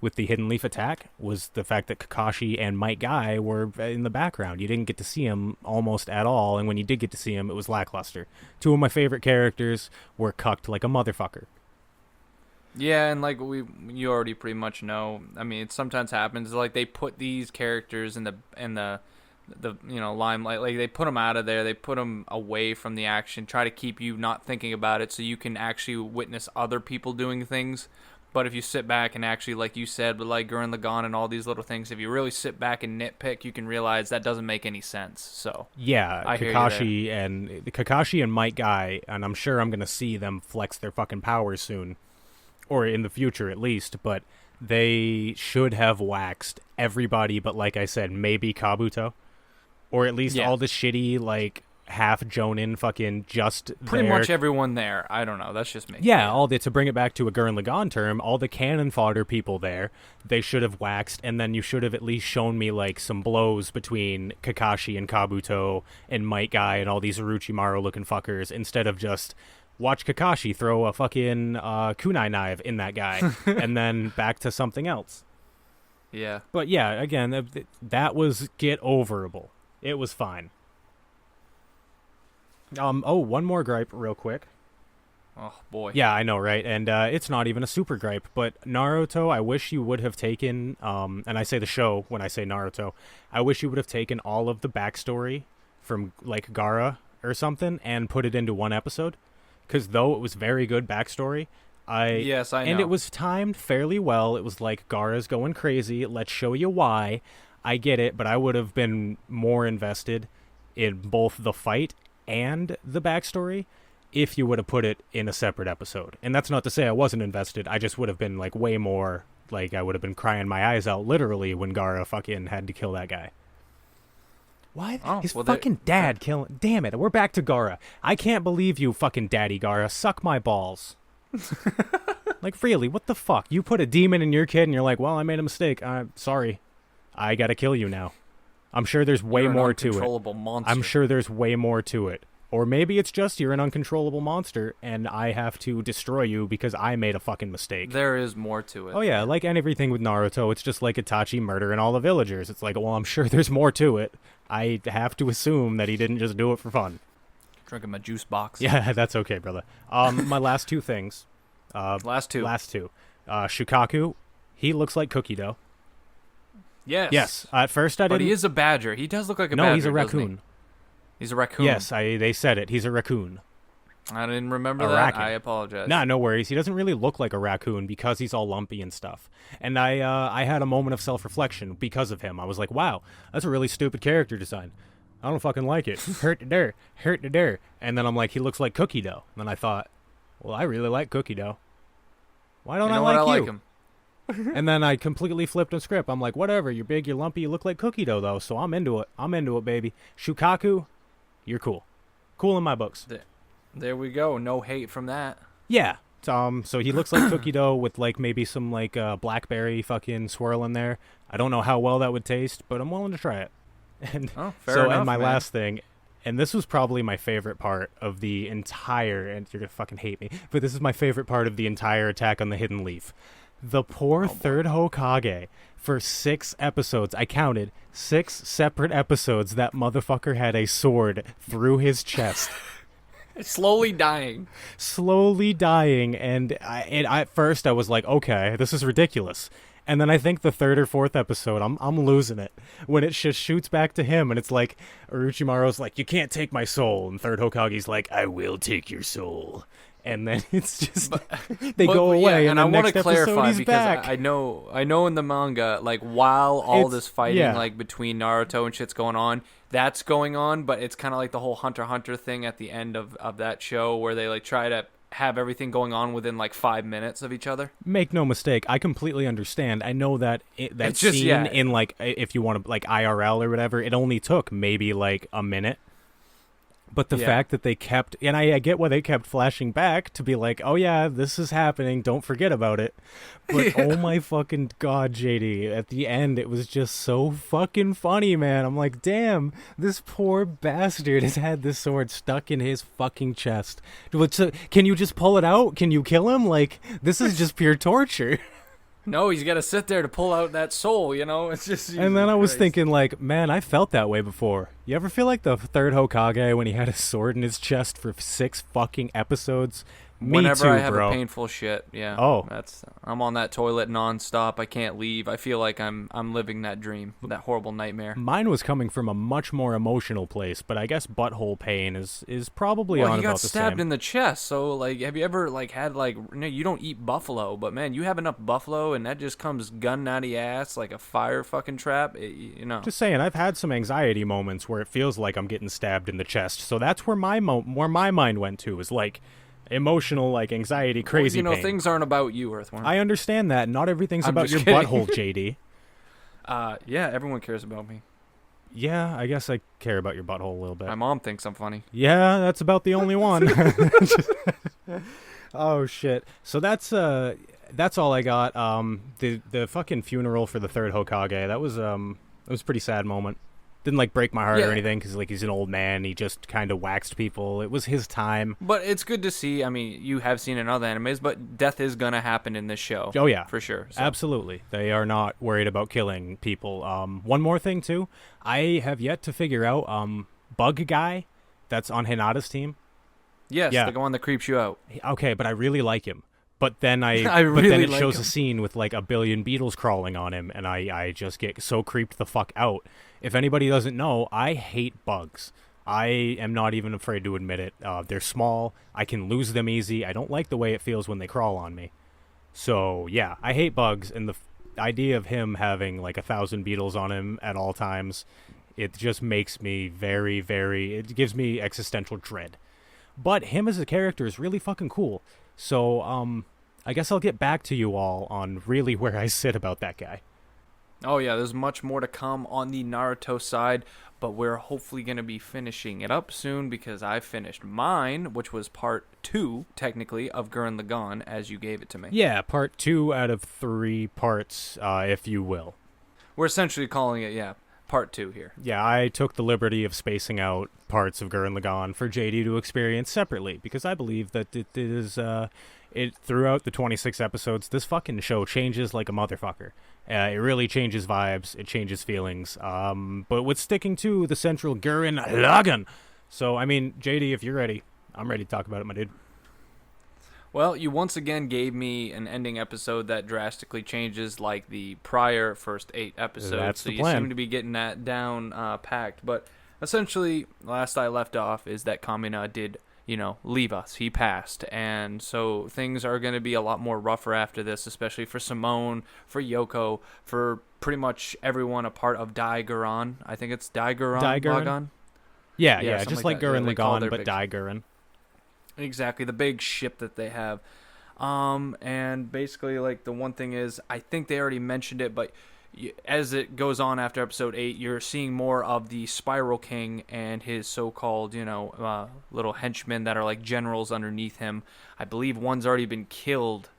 Hidden Leaf attack was the fact that Kakashi and Might Guy were in the background. You didn't get to see him almost at all, and when you did get to see him, it was lackluster. Two of my favorite characters were cucked like a motherfucker. Yeah, and like you already pretty much know. I mean, it sometimes happens. Like they put these characters in the limelight. Like they put them out of there. They put them away from the action. Try to keep you not thinking about it, so you can actually witness other people doing things. But if you sit back and actually, like you said, but like Gurren Lagann and all these little things, if you really sit back and nitpick, you can realize that doesn't make any sense. So Yeah, I hear you Kakashi and Might Guy, and I'm sure I'm gonna see them flex their fucking powers soon, or in the future at least. But they should have waxed everybody, but like I said, maybe Kabuto, or at least all the shitty like half Jonin fucking just pretty there. much everyone there. I don't know. That's just me. Yeah, to bring it back to a Gurren Lagann term, all the cannon fodder people there, they should have waxed, and then you should have at least shown me like some blows between Kakashi and Kabuto and Might Guy and all these Orochimaru looking fuckers, instead of just watch Kakashi throw a fucking kunai knife in that guy and then back to something else. Yeah. But yeah, again, that was get overable. It was fine. One more gripe real quick. Oh, boy. Yeah, I know, right? And it's not even a super gripe, but Naruto, I wish you would have taken, and I say the show when I say Naruto, I wish you would have taken all of the backstory from, like, Gaara or something and put it into one episode. Because though it was very good backstory, Yes, I know. And it was timed fairly well. It was like, Gaara's going crazy, let's show you why. I get it, but I would have been more invested in both the fight and the backstory if you would have put it in a separate episode. And that's not to say I wasn't invested. I just would have been like way more, like I would have been crying my eyes out literally when Gaara fucking had to kill that guy. Why? His fucking dad killing. Damn it, we're back to Gaara. I can't believe you, fucking daddy Gaara. Suck my balls. Like, really, what the fuck? You put a demon in your kid and you're like, well, I made a mistake. I'm sorry. I gotta kill you now. I'm sure there's way more to it. Uncontrollable monster. I'm sure there's way more to it. Or maybe it's just you're an uncontrollable monster and I have to destroy you because I made a fucking mistake. There is more to it. Oh yeah, like everything with Naruto, it's just like Itachi murdering all the villagers. It's like, well, I'm sure there's more to it. I have to assume that he didn't just do it for fun. Drinking my juice box. Yeah, that's okay, brother. My last two things. Last two. Shukaku, he looks like cookie dough. Yes. Yes. At first I didn't. But he is a badger. He does look like a badger. No, he's a raccoon. He's a raccoon. Yes, they said it. He's a raccoon. I didn't remember that. Raccoon. I apologize. Nah, no worries. He doesn't really look like a raccoon because he's all lumpy and stuff. And I had a moment of self-reflection because of him. I was like, wow, that's a really stupid character design. I don't fucking like it. Hurt to der. And then I'm like, he looks like cookie dough. And then I thought, well, I really like cookie dough. Why don't I like him? And then I completely flipped a script. I'm like, whatever, you're big, you're lumpy, you look like cookie dough, though, so I'm into it, baby. Shukaku, you're cool. Cool in my books. There we go. No hate from that. Yeah. So he looks like cookie dough with, like, maybe some, like, blackberry fucking swirl in there. I don't know how well that would taste, but I'm willing to try it. And fair enough, and my man. last thing, and this was probably my favorite part of the entire, and you're gonna fucking hate me, but this is my favorite part of the entire Attack on the Hidden Leaf. The poor third Hokage, for 6 episodes, I counted 6 separate episodes, that motherfucker had a sword through his chest. Slowly dying. And at first I was like, okay, this is ridiculous. And then I think the 3rd or 4th episode, I'm losing it. When it just shoots back to him, and it's like, Orochimaru's like, you can't take my soul. And 3rd Hokage's like, I will take your soul. And then it's just, they go away, and I want to clarify he's because back. I know in the manga, like, while all this fighting, like, between Naruto and shit's going on, that's going on, but it's kind of like the whole Hunter x Hunter thing at the end of that show where they, like, try to have everything going on within, like, 5 minutes of each other. Make no mistake, I completely understand. I know that that just, scene in, like, if you want to, like, IRL or whatever, it only took maybe, like, a minute. But the fact that they kept, and I get why they kept flashing back to be like, oh yeah, this is happening, don't forget about it. But oh my fucking god, JD, at the end it was just so fucking funny, man. I'm like, damn, this poor bastard has had this sword stuck in his fucking chest. Can you just pull it out? Can you kill him? Like, this is just pure torture. No, he's got to sit there to pull out that soul, you know? It's just... And then I was thinking, like, man, I felt that way before. You ever feel like the 3rd Hokage when he had a sword in his chest for 6 fucking episodes Me Whenever too, I have bro. a painful shit, yeah, Oh, I'm on that toilet nonstop. I can't leave. I feel like I'm living that dream, that horrible nightmare. mine was coming from a much more emotional place, but I guess butthole pain is probably Well, on he got about the stabbed same. in the chest. So, like, have you ever like had like you don't eat buffalo, but man, you have enough buffalo, and that just comes gunning out of your ass like a fire fucking trap. Just saying, I've had some anxiety moments where it feels like I'm getting stabbed in the chest. So that's where where my mind went to, is like emotional, like anxiety, crazy Well, pain. things aren't about you, Earthworm. I understand that. Not everything's I'm about your just kidding. butthole, JD. Yeah, everyone cares about me. Yeah, I guess I care about your butthole a little bit. My mom thinks I'm funny. Yeah, that's about the only one. Oh shit. So that's all I got. The fucking funeral for the third Hokage. That was it was a pretty sad moment. Didn't like break my heart Yeah. or anything, because like he's an old man. He just kind of waxed people. It was his time. But it's good to see. I mean, you have seen in other animes, but death is gonna happen in this show. Oh yeah, for sure. So. Absolutely. They are not worried about killing people. One more thing too. I have yet to figure out Bug Guy that's on Hinata's team. Yes, Yeah. the one that creeps you out. Okay, but I really like him. But then I but then really it like shows him. a scene with like a billion beetles crawling on him, and I just get so creeped the fuck out. If anybody doesn't know, I hate bugs. I am not even afraid to admit it. They're small. I can lose them easy. I don't like the way it feels when they crawl on me. So yeah, I hate bugs, and the idea of him having like 1,000 beetles on him at all times, it just makes me very, very. It gives me existential dread. But him as a character is really fucking cool. So I guess I'll get back to you all on really where I sit about that guy. Oh yeah, there's much more to come on the Naruto side, but we're hopefully going to be finishing it up soon because I finished mine, which was part 2, technically, of Gurren Lagann, as you gave it to me. Yeah, part 2 out of 3 parts, if you will. We're essentially calling it, yeah, part 2 here. Yeah, I took the liberty of spacing out parts of Gurren Lagann for JD to experience separately, because I believe that it is, throughout the 26 episodes, this fucking show changes like a motherfucker. It really changes vibes, it changes feelings, but with sticking to the central Gurren Lagann. So, I mean, JD, if you're ready, I'm ready to talk about it, my dude. Well, you once again gave me an ending episode that drastically changes like the prior first 8 episodes. That's so the you plan. seem to be getting that down packed. But essentially, last I left off is that Kamina did, leave us. He passed. And so things are going to be a lot more rougher after this, especially for Simone, for Yoko, for pretty much everyone a part of Gurren. I think it's Gurren Lagann. Yeah, something just like that. Gurren They call Lagann, their but big- Gurren. Exactly, the big ship that they have. And basically, like, the one thing is, I think they already mentioned it, but as it goes on after episode 8, you're seeing more of the Spiral King and his so-called, little henchmen that are like generals underneath him. I believe one's already been killed.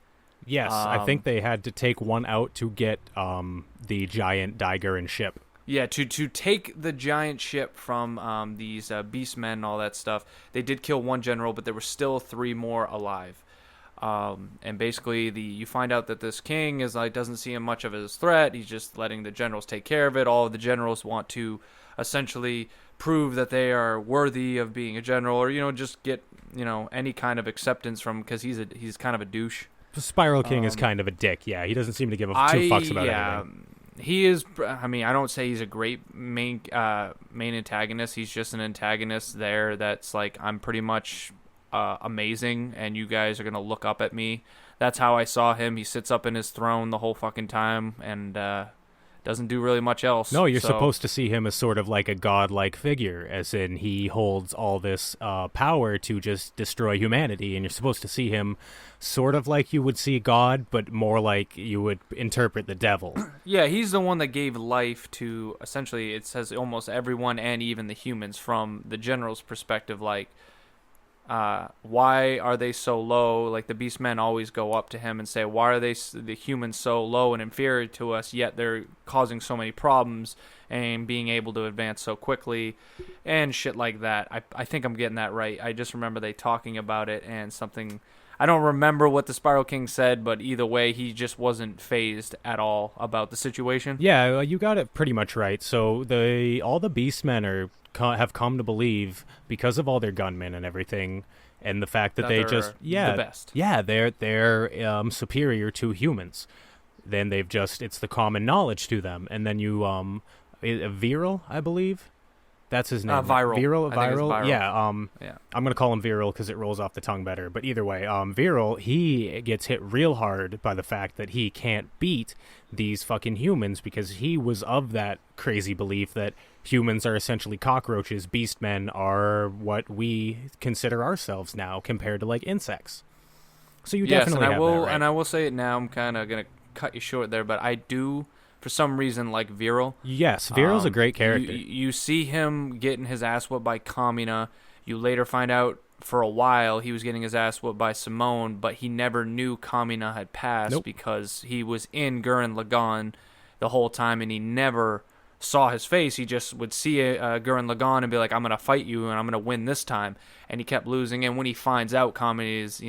Yes, I think they had to take one out to get the giant Gurren ship. Yeah, to take the giant ship from these beastmen and all that stuff, they did kill one general, but there were still 3 more alive. And basically, you find out that this king is like doesn't see him much of as a threat. He's just letting the generals take care of it. All of the generals want to essentially prove that they are worthy of being a general, or just get any kind of acceptance from, because he's kind of a douche. Spiral King is kind of a dick. Yeah, he doesn't seem to give a two fucks about anything. He is. I mean, I don't say he's a great main antagonist. He's just an antagonist there that's like, I'm pretty much amazing, and you guys are gonna look up at me. That's how I saw him. He sits up in his throne the whole fucking time and doesn't do really much else. No, you're supposed to see him as sort of like a godlike figure, as in he holds all this power to just destroy humanity, and you're supposed to see him sort of like you would see God, but more like you would interpret the devil. Yeah, he's the one that gave life to, essentially, it says almost everyone and even the humans, from the general's perspective, like, why are they so low? Like, the beastmen always go up to him and say, why are the humans so low and inferior to us, yet they're causing so many problems and being able to advance so quickly and shit like that. I think I'm getting that right. I just remember they talking about it, and something, I don't remember what the Spiral King said, but either way, he just wasn't fazed at all about the situation. Yeah, you got it pretty much right. So all the beastmen have come to believe, because of all their gunmen and everything, And the fact that That they they're just the best. they're superior to humans. Then it's the common knowledge to them. And then Viral, I believe. That's his name. Viral. Viral. I think it's Viral. Yeah. Yeah. I'm gonna call him Viral because it rolls off the tongue better. But either way, Viral, he gets hit real hard by the fact that he can't beat these fucking humans because he was of that crazy belief that humans are essentially cockroaches. Beastmen are what we consider ourselves now compared to like insects. So you definitely and I have will, that, right? and I will say it now. I'm kind of gonna cut you short there, but I do, for some reason, like Viral. Yes, Viral's a great character. You see him getting his ass whooped by Kamina. You later find out for a while he was getting his ass whooped by Simone, but he never knew Kamina had passed because he was in Gurren Lagann the whole time, and he never saw his face. He just would see Gurren Lagann and be like, I'm going to fight you, and I'm going to win this time. And he kept losing, and when he finds out Kamina is,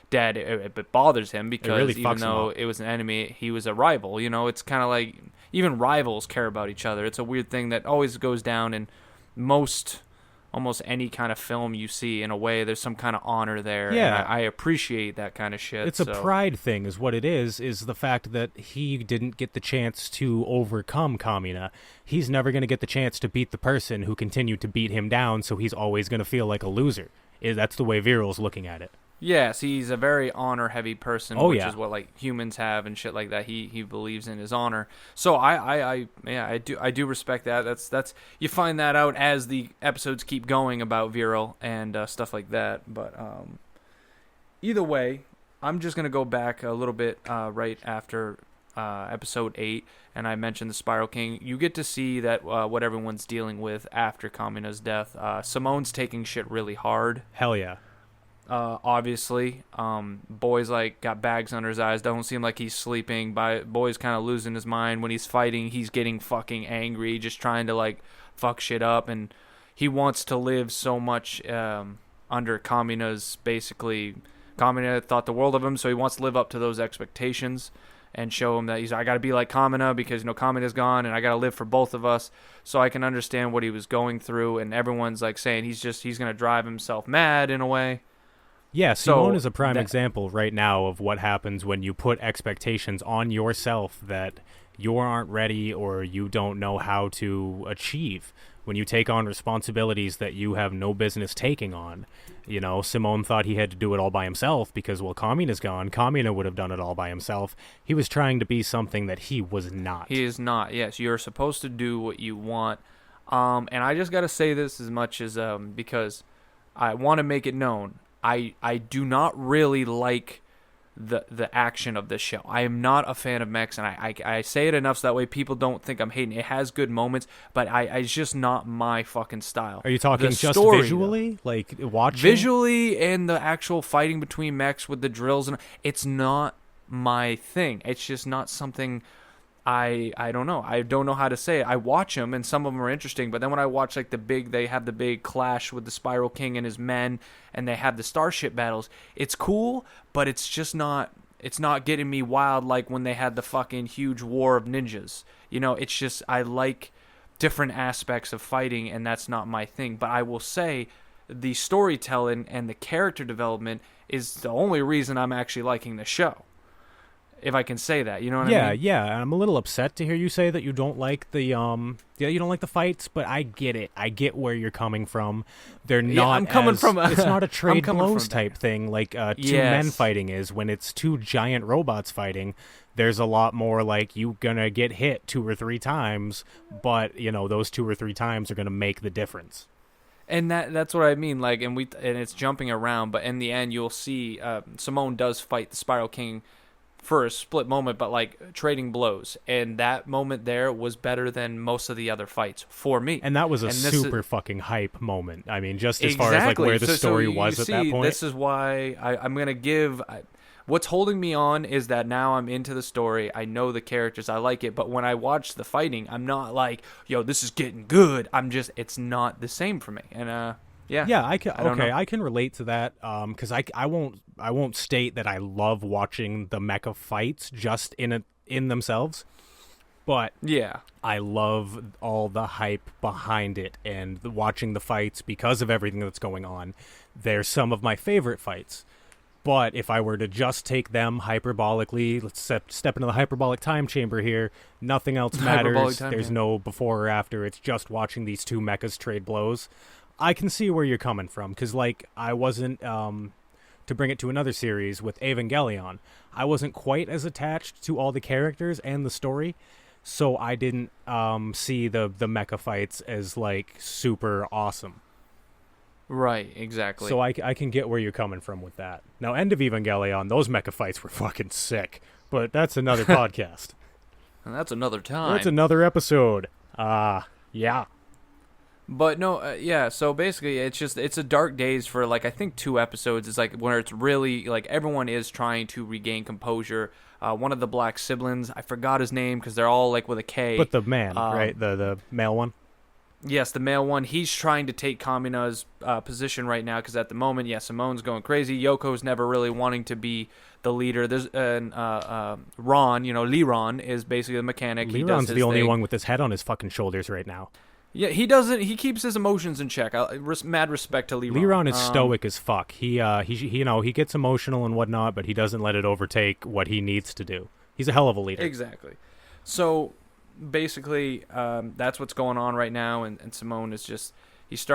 dead, it bothers him because really even though it was an enemy, he was a rival. It's kind of like even rivals care about each other. It's a weird thing that always goes down in almost any kind of film you see. In a way, there's some kind of honor there. Yeah. And I appreciate that kind of shit. It's a pride thing is what it is the fact that he didn't get the chance to overcome Kamina. He's never going to get the chance to beat the person who continued to beat him down, so he's always going to feel like a loser. That's the way Viral's looking at it. Yes, he's a very honor-heavy person, which is what like humans have and shit like that. He believes in his honor. So I do respect that. That's you find that out as the episodes keep going about Viral and stuff like that. But either way, I'm just gonna go back a little bit right after episode 8, and I mentioned the Spiral King. You get to see that what everyone's dealing with after Kamina's death. Simone's taking shit really hard. Hell yeah. Obviously, boy's like got bags under his eyes, don't seem like he's sleeping. Boy's kind of losing his mind. When he's fighting, he's getting fucking angry, just trying to like fuck shit up, and he wants to live so much under Kamina's. Basically, Kamina thought the world of him, so he wants to live up to those expectations and show him that I got to be like Kamina because Kamina's gone and I got to live for both of us. So I can understand what he was going through, and everyone's like saying he's going to drive himself mad in a way. Yeah, Simone is a prime example right now of what happens when you put expectations on yourself that you aren't ready or you don't know how to achieve. When you take on responsibilities that you have no business taking on. Simone thought he had to do it all by himself because, Kamina's gone. Kamina would have done it all by himself. He was trying to be something that he was not. He is not, yes. You're supposed to do what you want. And I just got to say this as much as because I want to make it known. I do not really like the action of this show. I am not a fan of mechs, and I say it enough so that way people don't think I'm hating. It has good moments, but it's just not my fucking style. Are you talking the just story, visually? Though, like watching? Visually and the actual fighting between mechs with the drills, and it's not my thing. It's just not something... I don't know. I don't know how to say it. I watch them, and some of them are interesting, but then when I watch like they have the big clash with the Spiral King and his men, and they have the starship battles, it's cool, but it's just not... It's not getting me wild like when they had the fucking huge war of ninjas. It's just... I like different aspects of fighting, and that's not my thing. But I will say, the storytelling and the character development is the only reason I'm actually liking the show. If I can say that, you know what I mean? Yeah. I'm a little upset to hear you say that you don't like the you don't like the fights, but I get it. I get where you're coming from. They're not. I'm coming from. It's not a trade blows type thing like two men fighting is. When it's two giant robots fighting, there's a lot more like you gonna get hit 2 or 3 times, but those 2 or 3 times are gonna make the difference. And that's what I mean. Like, and it's jumping around, but in the end, you'll see Simone does fight the Spiral King for a split moment, but like trading blows, and that moment there was better than most of the other fights for me. And that was a super fucking hype moment. I mean, just as far as like where the story was at that point. This is why I'm gonna give. What's holding me on is that now I'm into the story. I know the characters. I like it. But when I watch the fighting, I'm not like, yo, this is getting good. It's not the same for me. And yeah, I can relate to that because I won't state that I love watching the mecha fights just in themselves. But Yeah. I love all the hype behind it and watching the fights because of everything that's going on. They're some of my favorite fights. But if I were to just take them hyperbolically, let's step into the hyperbolic time chamber here, nothing else matters. There's no before or after. It's just watching these two mechas trade blows. I can see where you're coming from, because, like, I wasn't, to bring it to another series with Evangelion, I wasn't quite as attached to all the characters and the story, so I didn't see the mecha fights as, like, super awesome. Right, exactly. So I can get where you're coming from with that. Now, End of Evangelion, those mecha fights were fucking sick, but that's another podcast. And that's another time. That's another episode. Yeah. But no, yeah, so basically it's a dark days for, like, I think 2 episodes. It's like where it's really, like, everyone is trying to regain composure. One of the black siblings, I forgot his name because they're all, like, with a K. But the man, right? The male one? Yes, the male one. He's trying to take Kamina's position right now because at the moment, yeah, Simone's going crazy. Yoko's never really wanting to be the leader. There's Ron, Liron is basically the mechanic. Liron's the only one with his head on his fucking shoulders right now. Yeah, he doesn't. He keeps his emotions in check. Mad respect to Liron. Liron is stoic as fuck. He gets emotional and whatnot, but he doesn't let it overtake what he needs to do. He's a hell of a leader. Exactly. So basically, that's what's going on right now, and Simone is just he's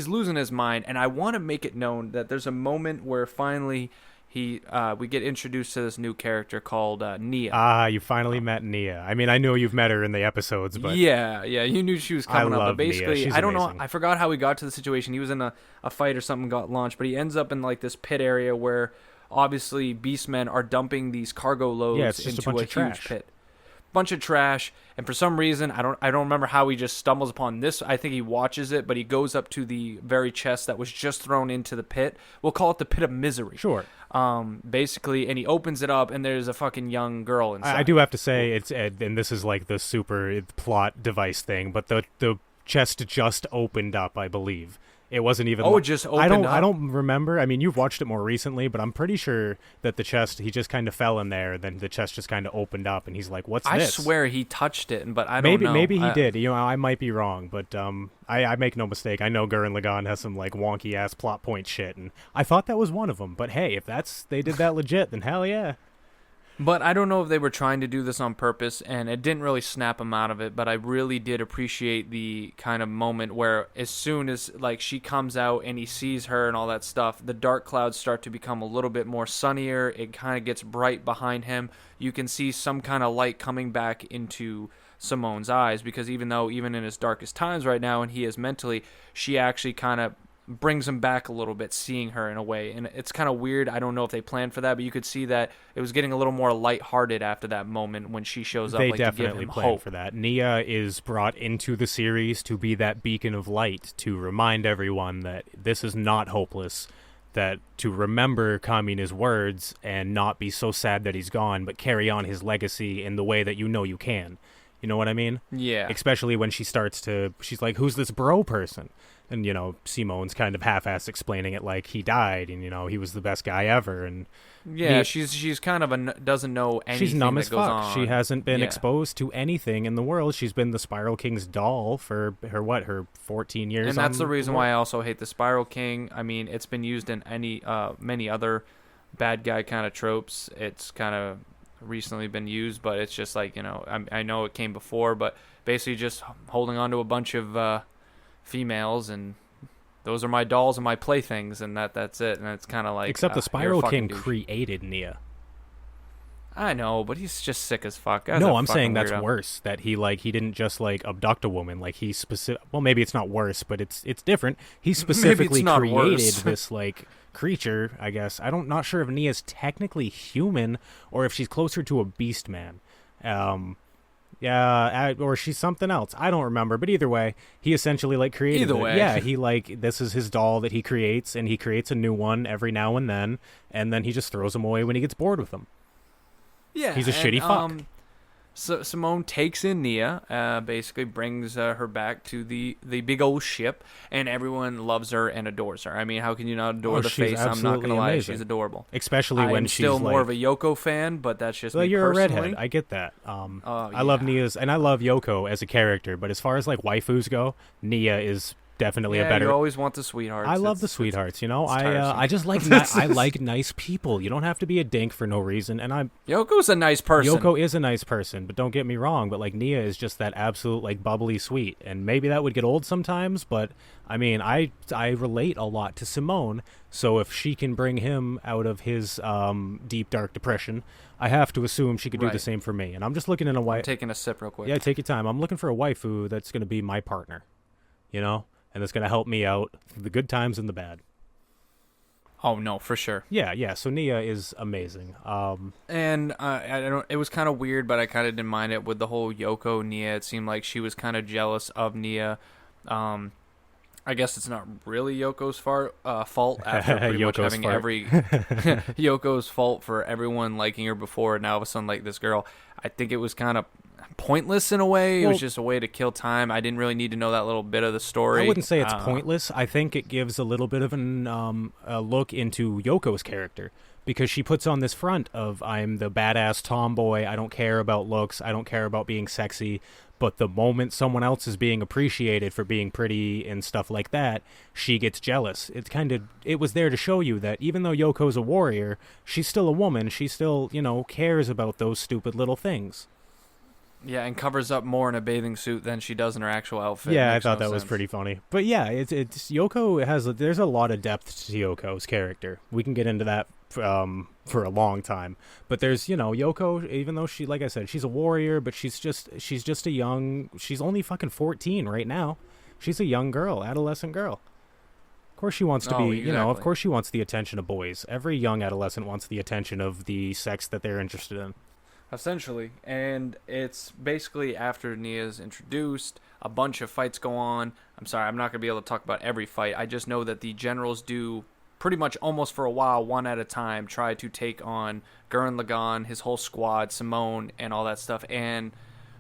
losing his mind, and I want to make it known that there's a moment where finally we get introduced to this new character called Nia. You finally met Nia. I mean, I know you've met her in the episodes, but yeah, you knew she was coming up. But basically, Nia. She's I don't amazing. know. I forgot how he got to the situation. He was in a fight or something, got launched, but he ends up in, like, this pit area where obviously beastmen are dumping these cargo loads into a huge pit. Bunch of trash, and for some reason I don't remember how he just stumbles upon this. I think he watches it, but he goes up to the very chest that was just thrown into the pit. We'll call it the pit of misery. Sure. Basically, and he opens it up, and there's a fucking young girl inside. I do have to say, it's and this is like the super plot device thing, but the chest just opened up, I believe. It wasn't even. It just opened up? I don't remember. I mean, you've watched it more recently, but I'm pretty sure that the chest, he just kind of fell in there. Then the chest just kind of opened up, and he's like, "What's this?" I swear he touched it, but I don't know. Maybe he did. I might be wrong, but I make no mistake. I know Gurren Lagann has some, like, wonky ass plot point shit, and I thought that was one of them. But hey, if they did that legit, then hell yeah. But I don't know if they were trying to do this on purpose, and it didn't really snap him out of it, but I really did appreciate the kind of moment where as soon as, like, she comes out and he sees her and all that stuff, the dark clouds start to become a little bit more sunnier. It kind of gets bright behind him. You can see some kind of light coming back into Simone's eyes, because even in his darkest times right now, and he is mentally, she actually kind of brings him back a little bit, seeing her in a way. And it's kind of weird. I don't know if they planned for that, but you could see that it was getting a little more lighthearted after that moment when she shows up. They like, definitely to give him planned hope for that. Nia is brought into the series to be that beacon of light, to remind everyone that this is not hopeless, that to remember Kamina's words and not be so sad that he's gone, but carry on his legacy in the way that you can. You know what I mean? Yeah. Especially when she's like, who's this bro person? And, Simone's kind of half-assed explaining it like he died and, he was the best guy ever. And yeah, she's kind of doesn't know anything. She's numb that as goes fuck. on. She hasn't been exposed to anything in the world. She's been the Spiral King's doll for her 14 years. And that's the reason why I also hate the Spiral King. I mean, it's been used in many other bad guy kind of tropes. It's kind of recently been used, but it's just like, I know it came before, but basically just holding on to a bunch of females, and those are my dolls and my playthings, and that's it. And it's kind of like, except the Spiral King created Nia. I know, but he's just sick as fuck. No, I'm saying that's worse. That he didn't just, like, abduct a woman. Like, he well, maybe it's not worse, but it's different. He specifically created this, like, creature, I guess. Not sure if Nia's technically human or if she's closer to a beast man. Or she's something else. I don't remember, but either way, he essentially, like, created Either way. Yeah, he, like, this is his doll that he creates, and he creates a new one every now and then he just throws them away when he gets bored with them. Yeah, he's a shitty fuck. So Simone takes in Nia, basically brings her back to the big old ship, and everyone loves her and adores her. I mean, how can you not adore Oh, the she's face? I'm not absolutely gonna lie, amazing. she's adorable. Especially I when am she's still more like, of a Yoko fan, but that's just well, me you're a personally. redhead. I get that. Oh I love yeah, Nia's, and I love Yoko as a character. But as far as like waifus go, Nia is definitely a yeah. You better. always want the sweethearts. I love the sweethearts. You know, it's I tiresome. just like I like nice people. You don't have to be a dink for no reason. And Yoko's a nice person. Yoko is a nice person, but don't get me wrong. But like Nia is just that absolute like bubbly sweet, and maybe that would get old sometimes. But I mean, I relate a lot to Simone. So if she can bring him out of his deep dark depression, I have to assume she could do the Right. same for me. And I'm just looking in a I'm wife. taking a sip real quick. Yeah, take your time. I'm looking for a waifu that's going to be my partner. You know, and that's going to help me out through the good times and the bad. Oh no, for sure. Yeah. So Nia is amazing. And I don't. It was kind of weird, but I kind of didn't mind it with the whole Yoko Nia. It seemed like she was kind of jealous of Nia. I guess it's not really Yoko's fault after pretty much Yoko's having fart. every Yoko's fault for everyone liking her before. Now all of a sudden, like this girl, I think it was kind of pointless in a way. It was just a way to kill time. I didn't really need to know that little bit of the story. I wouldn't say it's pointless. I think it gives a little bit of a look into Yoko's character, because she puts on this front of, I'm the badass tomboy, I don't care about looks, I don't care about being sexy, but the moment someone else is being appreciated for being pretty and stuff like that, she gets jealous. It was there to show you that even though Yoko's a warrior, she's still a woman. She still, cares about those stupid little things. Yeah, and covers up more in a bathing suit than she does in her actual outfit. Yeah, I Makes thought no that was sense. pretty funny. But yeah, it's Yoko there's a lot of depth to Yoko's character. We can get into that for a long time. But there's, Yoko, even though she, like I said, she's a warrior, but she's just she's only fucking 14 right now. She's a young girl, adolescent girl. Of course she wants to be, of exactly. course she wants the attention of boys. Every young adolescent wants the attention of the sex that they're interested in. Essentially, and it's basically after Nia's introduced, a bunch of fights go on. I'm sorry, I'm not going to be able to talk about every fight. I just know that the generals do pretty much almost for a while, one at a time, try to take on Gurren Lagann, his whole squad, Simone, and all that stuff. And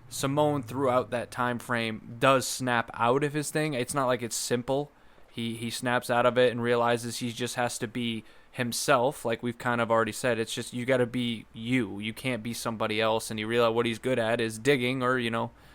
Simone, throughout that time frame, does snap out of his thing. It's not like it's simple. He snaps out of it and realizes he just has to be himself, like we've kind of already said. It's just you got to be you can't be somebody else. And you realize what he's good at is digging, or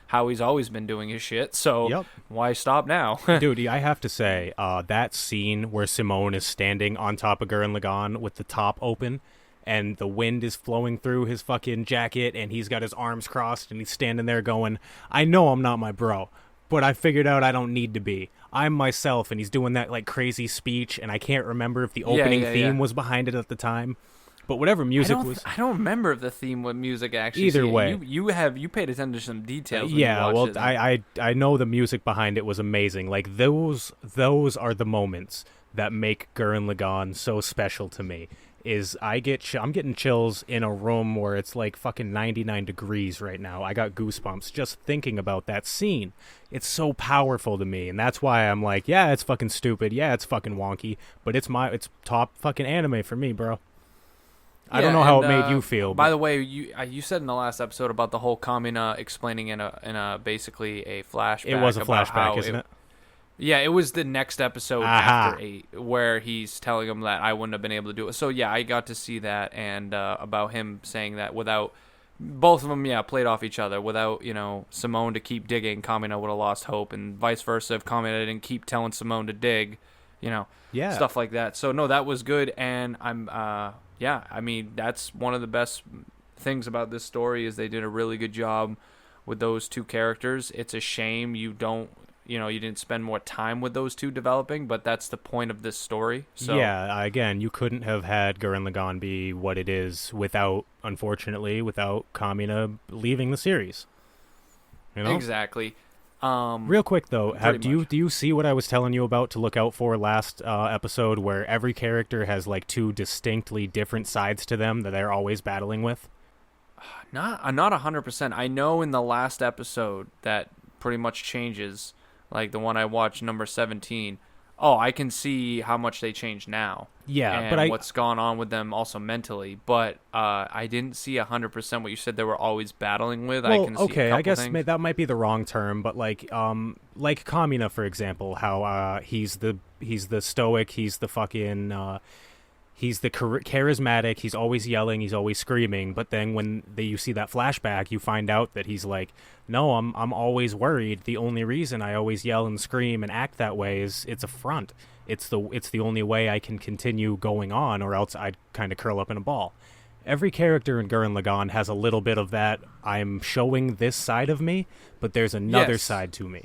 how he's always been doing his shit, so Yep. why stop now? Dude, I have to say, that scene where Simone is standing on top of Gurren Lagann with the top open and the wind is flowing through his fucking jacket and he's got his arms crossed and he's standing there going, I know I'm not my bro, but I figured out I don't need to be. I'm myself. And he's doing that like crazy speech, and I can't remember if the opening theme was behind it at the time. But whatever music was, I don't remember if the theme with music actually. Either way, you paid attention to some details. When yeah, you well, watched it. I know the music behind it was amazing. Like those are the moments that make Gurren Lagann so special to me. I'm getting chills in a room where it's like fucking 99 degrees right now. I got goosebumps just thinking about that scene. It's so powerful to me, and that's why I'm like, yeah, it's fucking stupid. Yeah, it's fucking wonky, but it's top fucking anime for me, bro. I don't know how it made you feel. By the way, you said in the last episode about the whole Kamina explaining in a basically a flashback. It was a about flashback, how isn't it? Yeah, it was the next episode after 8 where he's telling him that I wouldn't have been able to do it. So yeah, I got to see that, and about him saying that without both of them, played off each other. Without Simone to keep digging, Kamina would have lost hope, and vice versa. If Kamina didn't keep telling Simone to dig, stuff like that. So no, that was good, and I mean, that's one of the best things about this story is they did a really good job with those two characters. It's a shame you didn't spend more time with those two developing, but that's the point of this story. So yeah, again, you couldn't have had Gurren Lagann be what it is without Kamina leaving the series. Exactly. Real quick though, do you see what I was telling you about to look out for last episode, where every character has like two distinctly different sides to them that they're always battling with? Not 100%. I know in the last episode that pretty much changes, like the one I watched, number 17. Oh, I can see how much they changed now. Yeah, but and what's gone on with them also mentally. But I didn't see 100% what you said they were always battling with. I well, can see a okay, couple I guess things. that might be the wrong term, but like Kamina, for example, how he's the stoic, he's the fucking he's the charismatic, he's always yelling, he's always screaming, but then when you see that flashback, you find out that he's like, no, I'm always worried. The only reason I always yell and scream and act that way is it's a front. It's the only way I can continue going on, or else I'd kind of curl up in a ball. Every character in Gurren Lagann has a little bit of that. I'm showing this side of me, but there's another Yes. side to me.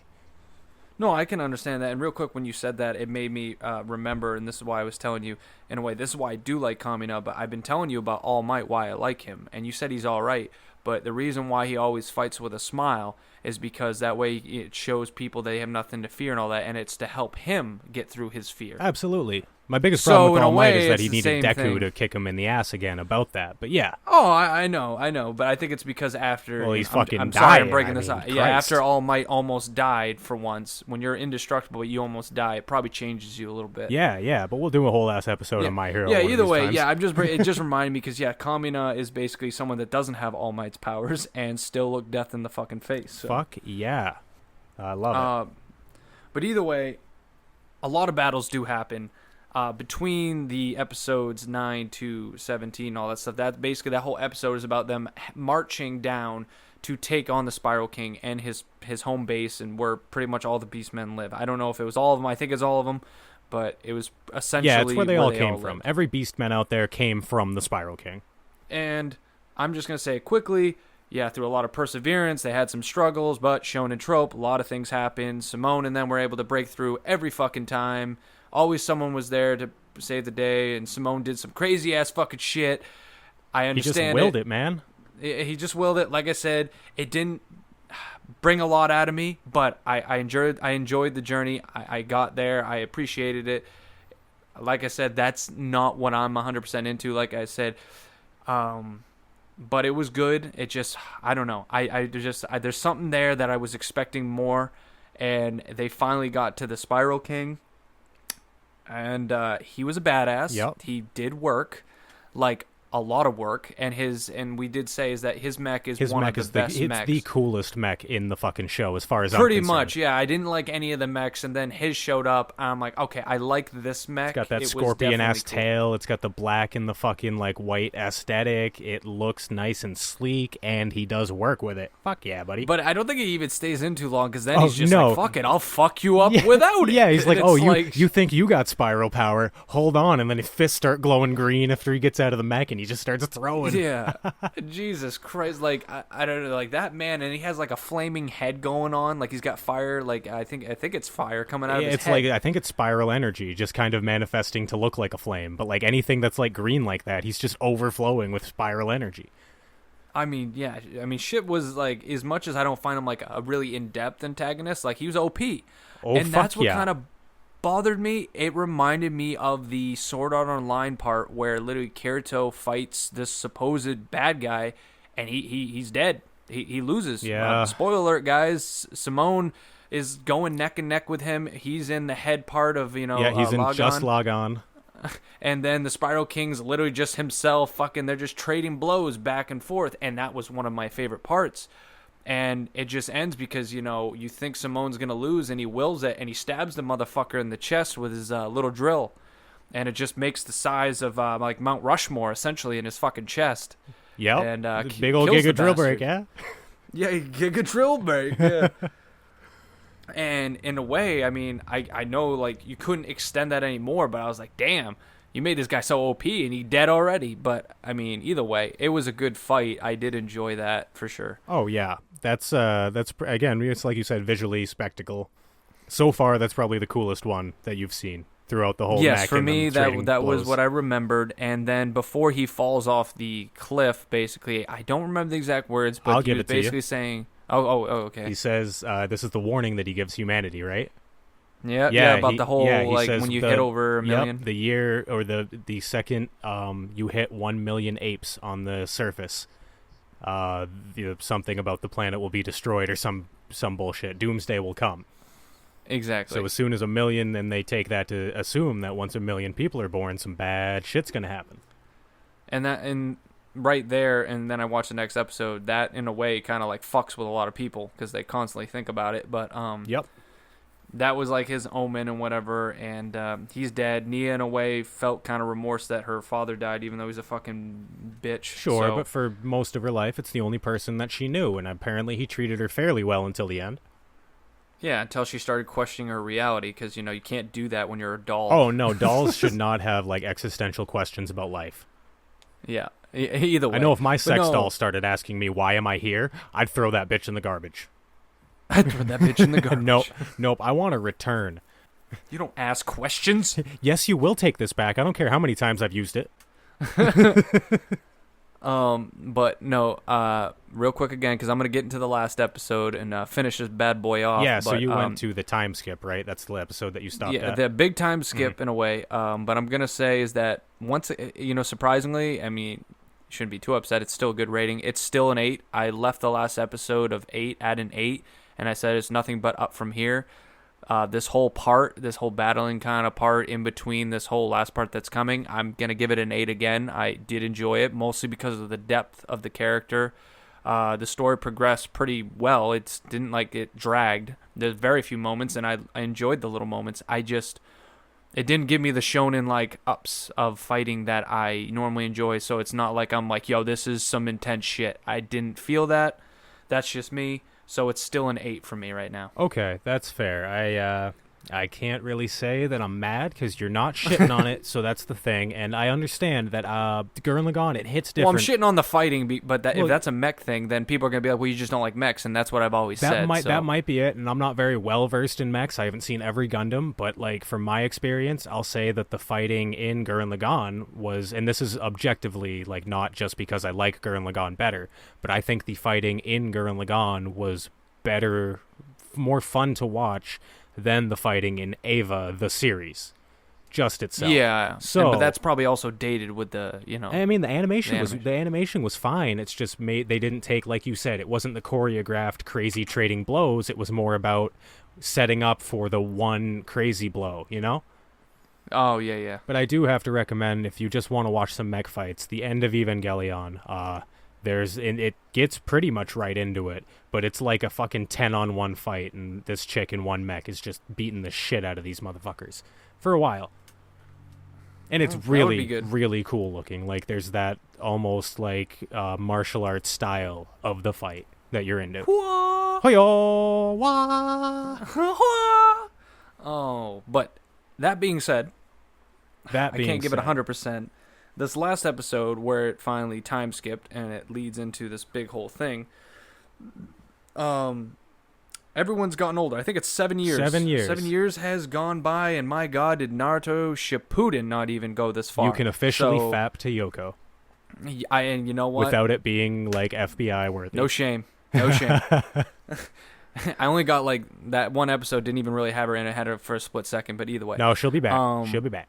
No, I can understand that. And real quick, when you said that, it made me remember, and this is why I was telling you, in a way, this is why I do like Kamina, but I've been telling you about All Might, why I like him. And you said he's all right, but the reason why he always fights with a smile is because that way it shows people they have nothing to fear and all that, and it's to help him get through his fear. Absolutely. My biggest So, problem with in a All Might way, is that it's he the needed same Deku thing. to kick him in the ass again about that. But yeah. Oh, I know, but I think it's because after. Well, he's I'm, fucking I'm sorry, I'm dying, breaking I this mean, out. Yeah, Christ. after All Might almost died for once, when you're indestructible but you almost die, it probably changes you a little bit. Yeah, but we'll do a whole ass episode Yeah, on My Hero. yeah. one of Either these way, times. yeah. It just reminded me because Kamina is basically someone that doesn't have All Might's powers and still look death in the fucking face. So. Fuck yeah, I love it. But either way, a lot of battles do happen between the episodes 9 to 17, all that stuff. That basically that whole episode is about them marching down to take on the Spiral King and his home base, and where pretty much all the Beastmen live. I don't know if it was all of them. I think it's all of them, but it was essentially Yeah, it's where they all came from. lived. Every Beastman out there came from the Spiral King. And I'm just going to say it quickly. Yeah, through a lot of perseverance, they had some struggles, but shonen trope, a lot of things happened. Simone and them were able to break through every fucking time. Always someone was there to save the day, and Simone did some crazy-ass fucking shit. I He understand just willed it, man. He just willed it. Like I said, it didn't bring a lot out of me, but I enjoyed the journey. I got there. I appreciated it. Like I said, that's not what I'm 100% into, like I said. But it was good. It just, I don't know. There's something there that I was expecting more, and they finally got to the Spiral King, and he was a badass. Yep. He did work, like a lot of work, and we did say is that his mech is one of the best it's mechs. the coolest mech in the fucking show, as far as Pretty I'm concerned. much, yeah. I didn't like any of the mechs, and then his showed up, and I'm like, okay, I like this mech. It's got that It was scorpion-ass definitely cool. tail. It's got the black and the fucking, like, white aesthetic. It looks nice and sleek, and he does work with it. Fuck yeah, buddy. But I don't think he even stays in too long, because then Oh, he's just no. like, fuck it, I'll fuck you up without it. Yeah, he's like, It's oh, you think you got spiral power? Hold on, and then his fists start glowing green after he gets out of the mech, and he just starts throwing. Yeah. Jesus Christ. Like, I don't know, like, that man, and he has, like, a flaming head going on. Like, he's got fire, like, I think it's fire coming out of his It's head. like, I think it's spiral energy, just kind of manifesting to look like a flame. But, like, anything that's, like, green like that, he's just overflowing with spiral energy. I mean, yeah. I mean, shit was, like, as much as I don't find him, like, a really in-depth antagonist, like, he was OP. Oh, And that's fuck what yeah. kind of bothered me. It reminded me of the Sword Art Online part where literally Kirito fights this supposed bad guy, and he's dead. He loses. Yeah. Spoiler alert, guys. Simone is going neck and neck with him. He's in the head part of, Yeah, he's in Lagann. just Lagann. And then the Spiral King's literally just himself. Fucking, they're just trading blows back and forth, and that was one of my favorite parts. And it just ends because, you think Simone's going to lose, and he wills it, and he stabs the motherfucker in the chest with his little drill. And it just makes the size of, like, Mount Rushmore, essentially, in his fucking chest. Yep. And big old kills the Giga Drill bastard. Break, yeah? Yeah, Giga Drill Break, yeah. And in a way, I mean, I know, like, you couldn't extend that anymore, but I was like, damn, you made this guy so OP, and he dead already. But, I mean, either way, it was a good fight. I did enjoy that, for sure. Oh, yeah. That's again, it's like you said, visually spectacle. So far, that's probably the coolest one that you've seen throughout the whole Yes, mech for and me, them trading that was blows. what I remembered. And then before he falls off the cliff, basically, I don't remember the exact words, but I'll he give was it to you. basically saying, oh, okay. He says, this is the warning that he gives humanity, right? Yeah, about the whole, he like, says when you hit over a million. Yep, the year, or the second you hit 1 million apes on the surface, something about the planet will be destroyed or some bullshit. Doomsday will come. Exactly. So as soon as 1 million, then they take that to assume that once 1 million people are born, some bad shit's gonna happen. And right there, and then I watch the next episode. That in a way kind of like fucks with a lot of people because they constantly think about it. But Yep. that was like his omen and whatever. And he's dead. Nia in a way felt kind of remorse that her father died, even though he's a fucking bitch. Sure, So, but for most of her life, it's the only person that she knew, and apparently he treated her fairly well until the end. yeah, until she started questioning her reality, because you can't do that when you're a doll. Oh no, dolls should not have like existential questions about life. Yeah. Either way. I know if my sex no. doll Started asking me why am I here, I'd throw that bitch in the garbage. I'd throw that bitch in the garbage. Nope, I want a return. You don't ask questions. Yes, you will take this back. I don't care how many times I've used it. But no, real quick again, because I'm going to get into the last episode and finish this bad boy off. Yeah, so but, you went to the time skip, right? That's the episode that you stopped yeah, at. the big time skip in a way. But I'm going to say is that once, surprisingly, I mean, you shouldn't be too upset. It's still a good rating. It's still an 8. I left the last episode of 8 at an 8, and I said it's nothing but up from here. This whole battling kind of part in between this whole last part that's coming, I'm going to give it an 8 again. I did enjoy it, mostly because of the depth of the character. The story progressed pretty well. It didn't like it dragged. There's very few moments, and I enjoyed the little moments. It didn't give me the shonen like ups of fighting that I normally enjoy, so it's not like I'm like, yo, this is some intense shit. I didn't feel that. That's just me. So it's still an 8 for me right now. Okay, that's fair. I can't really say that I'm mad because you're not shitting on it, so that's the thing. And I understand that Gurren Lagann, it hits different. Well, I'm shitting on the fighting, but if that's a mech thing, then people are going to be like, well, you just don't like mechs, and that's what I've always said. That might be it, and I'm not very well versed in mechs. I haven't seen every Gundam, but like from my experience, I'll say that the fighting in Gurren Lagann was, and this is objectively like not just because I like Gurren Lagann better, but I think the fighting in Gurren Lagann was better, more fun to watch than the fighting in Eva, the series, just itself. Yeah, but that's probably also dated with the, I mean, the animation was fine. It's just they didn't take, like you said, it wasn't the choreographed crazy trading blows. It was more about setting up for the one crazy blow, Oh, yeah. But I do have to recommend, if you just want to watch some mech fights, the end of Evangelion, it gets pretty much right into it, but it's like a fucking 10-on-1 fight, and this chick in one mech is just beating the shit out of these motherfuckers for a while. And it's really cool looking. Like, there's that almost like martial arts style of the fight that you're into. Oh, but that being said, I can't give it 100%. This last episode, where it finally time skipped and it leads into this big whole thing, everyone's gotten older. I think it's 7 years. 7 years. 7 years has gone by, and my God, did Naruto Shippuden not even go this far? You can officially fap to Yoko. And you know what? Without it being like FBI worthy. No shame. I only got like that one episode. Didn't even really have her in. I had her for a split second, but either way. No, she'll be back. She'll be back.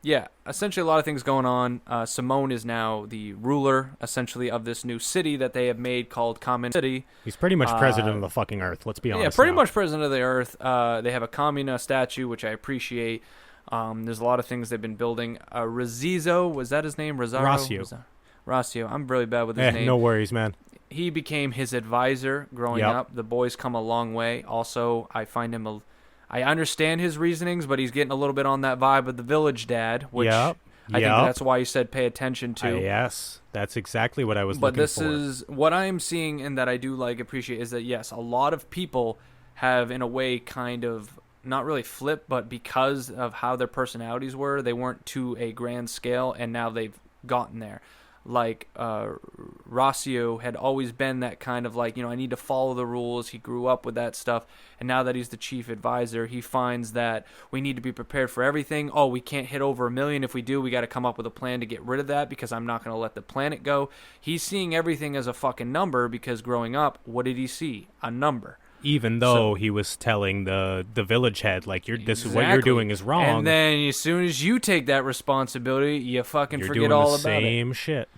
Yeah, essentially a lot of things going on. Simone is now the ruler, essentially, of this new city that they have made called Common City. He's pretty much president of the fucking Earth, let's be honest. Yeah, pretty much president of the Earth. They have a Kamina statue, which I appreciate. There's a lot of things they've been building. Razizo, was that his name? Rossio. I'm really bad with his name. No worries, man. He became his advisor growing up. The boy's come a long way. Also, I find him I understand his reasonings, but he's getting a little bit on that vibe of the village dad, which I think that's why you said pay attention to. Yes, that's exactly what I was looking for. But this is what I'm seeing, and that I do appreciate, is that, yes, a lot of people have, in a way, kind of not really flipped, but because of how their personalities were, they weren't to a grand scale, and now they've gotten there. Like Rossio had always been that kind of like, I need to follow the rules. He grew up with that stuff. And now that he's the chief advisor, he finds that we need to be prepared for everything. Oh, we can't hit over 1 million. If we do, we got to come up with a plan to get rid of that, because I'm not going to let the planet go. He's seeing everything as a fucking number, because growing up, what did he see? A number. Even though he was telling the village head, like, this is what you're doing is wrong. And then as soon as you take that responsibility, you fucking forget all about it. You're doing the same shit.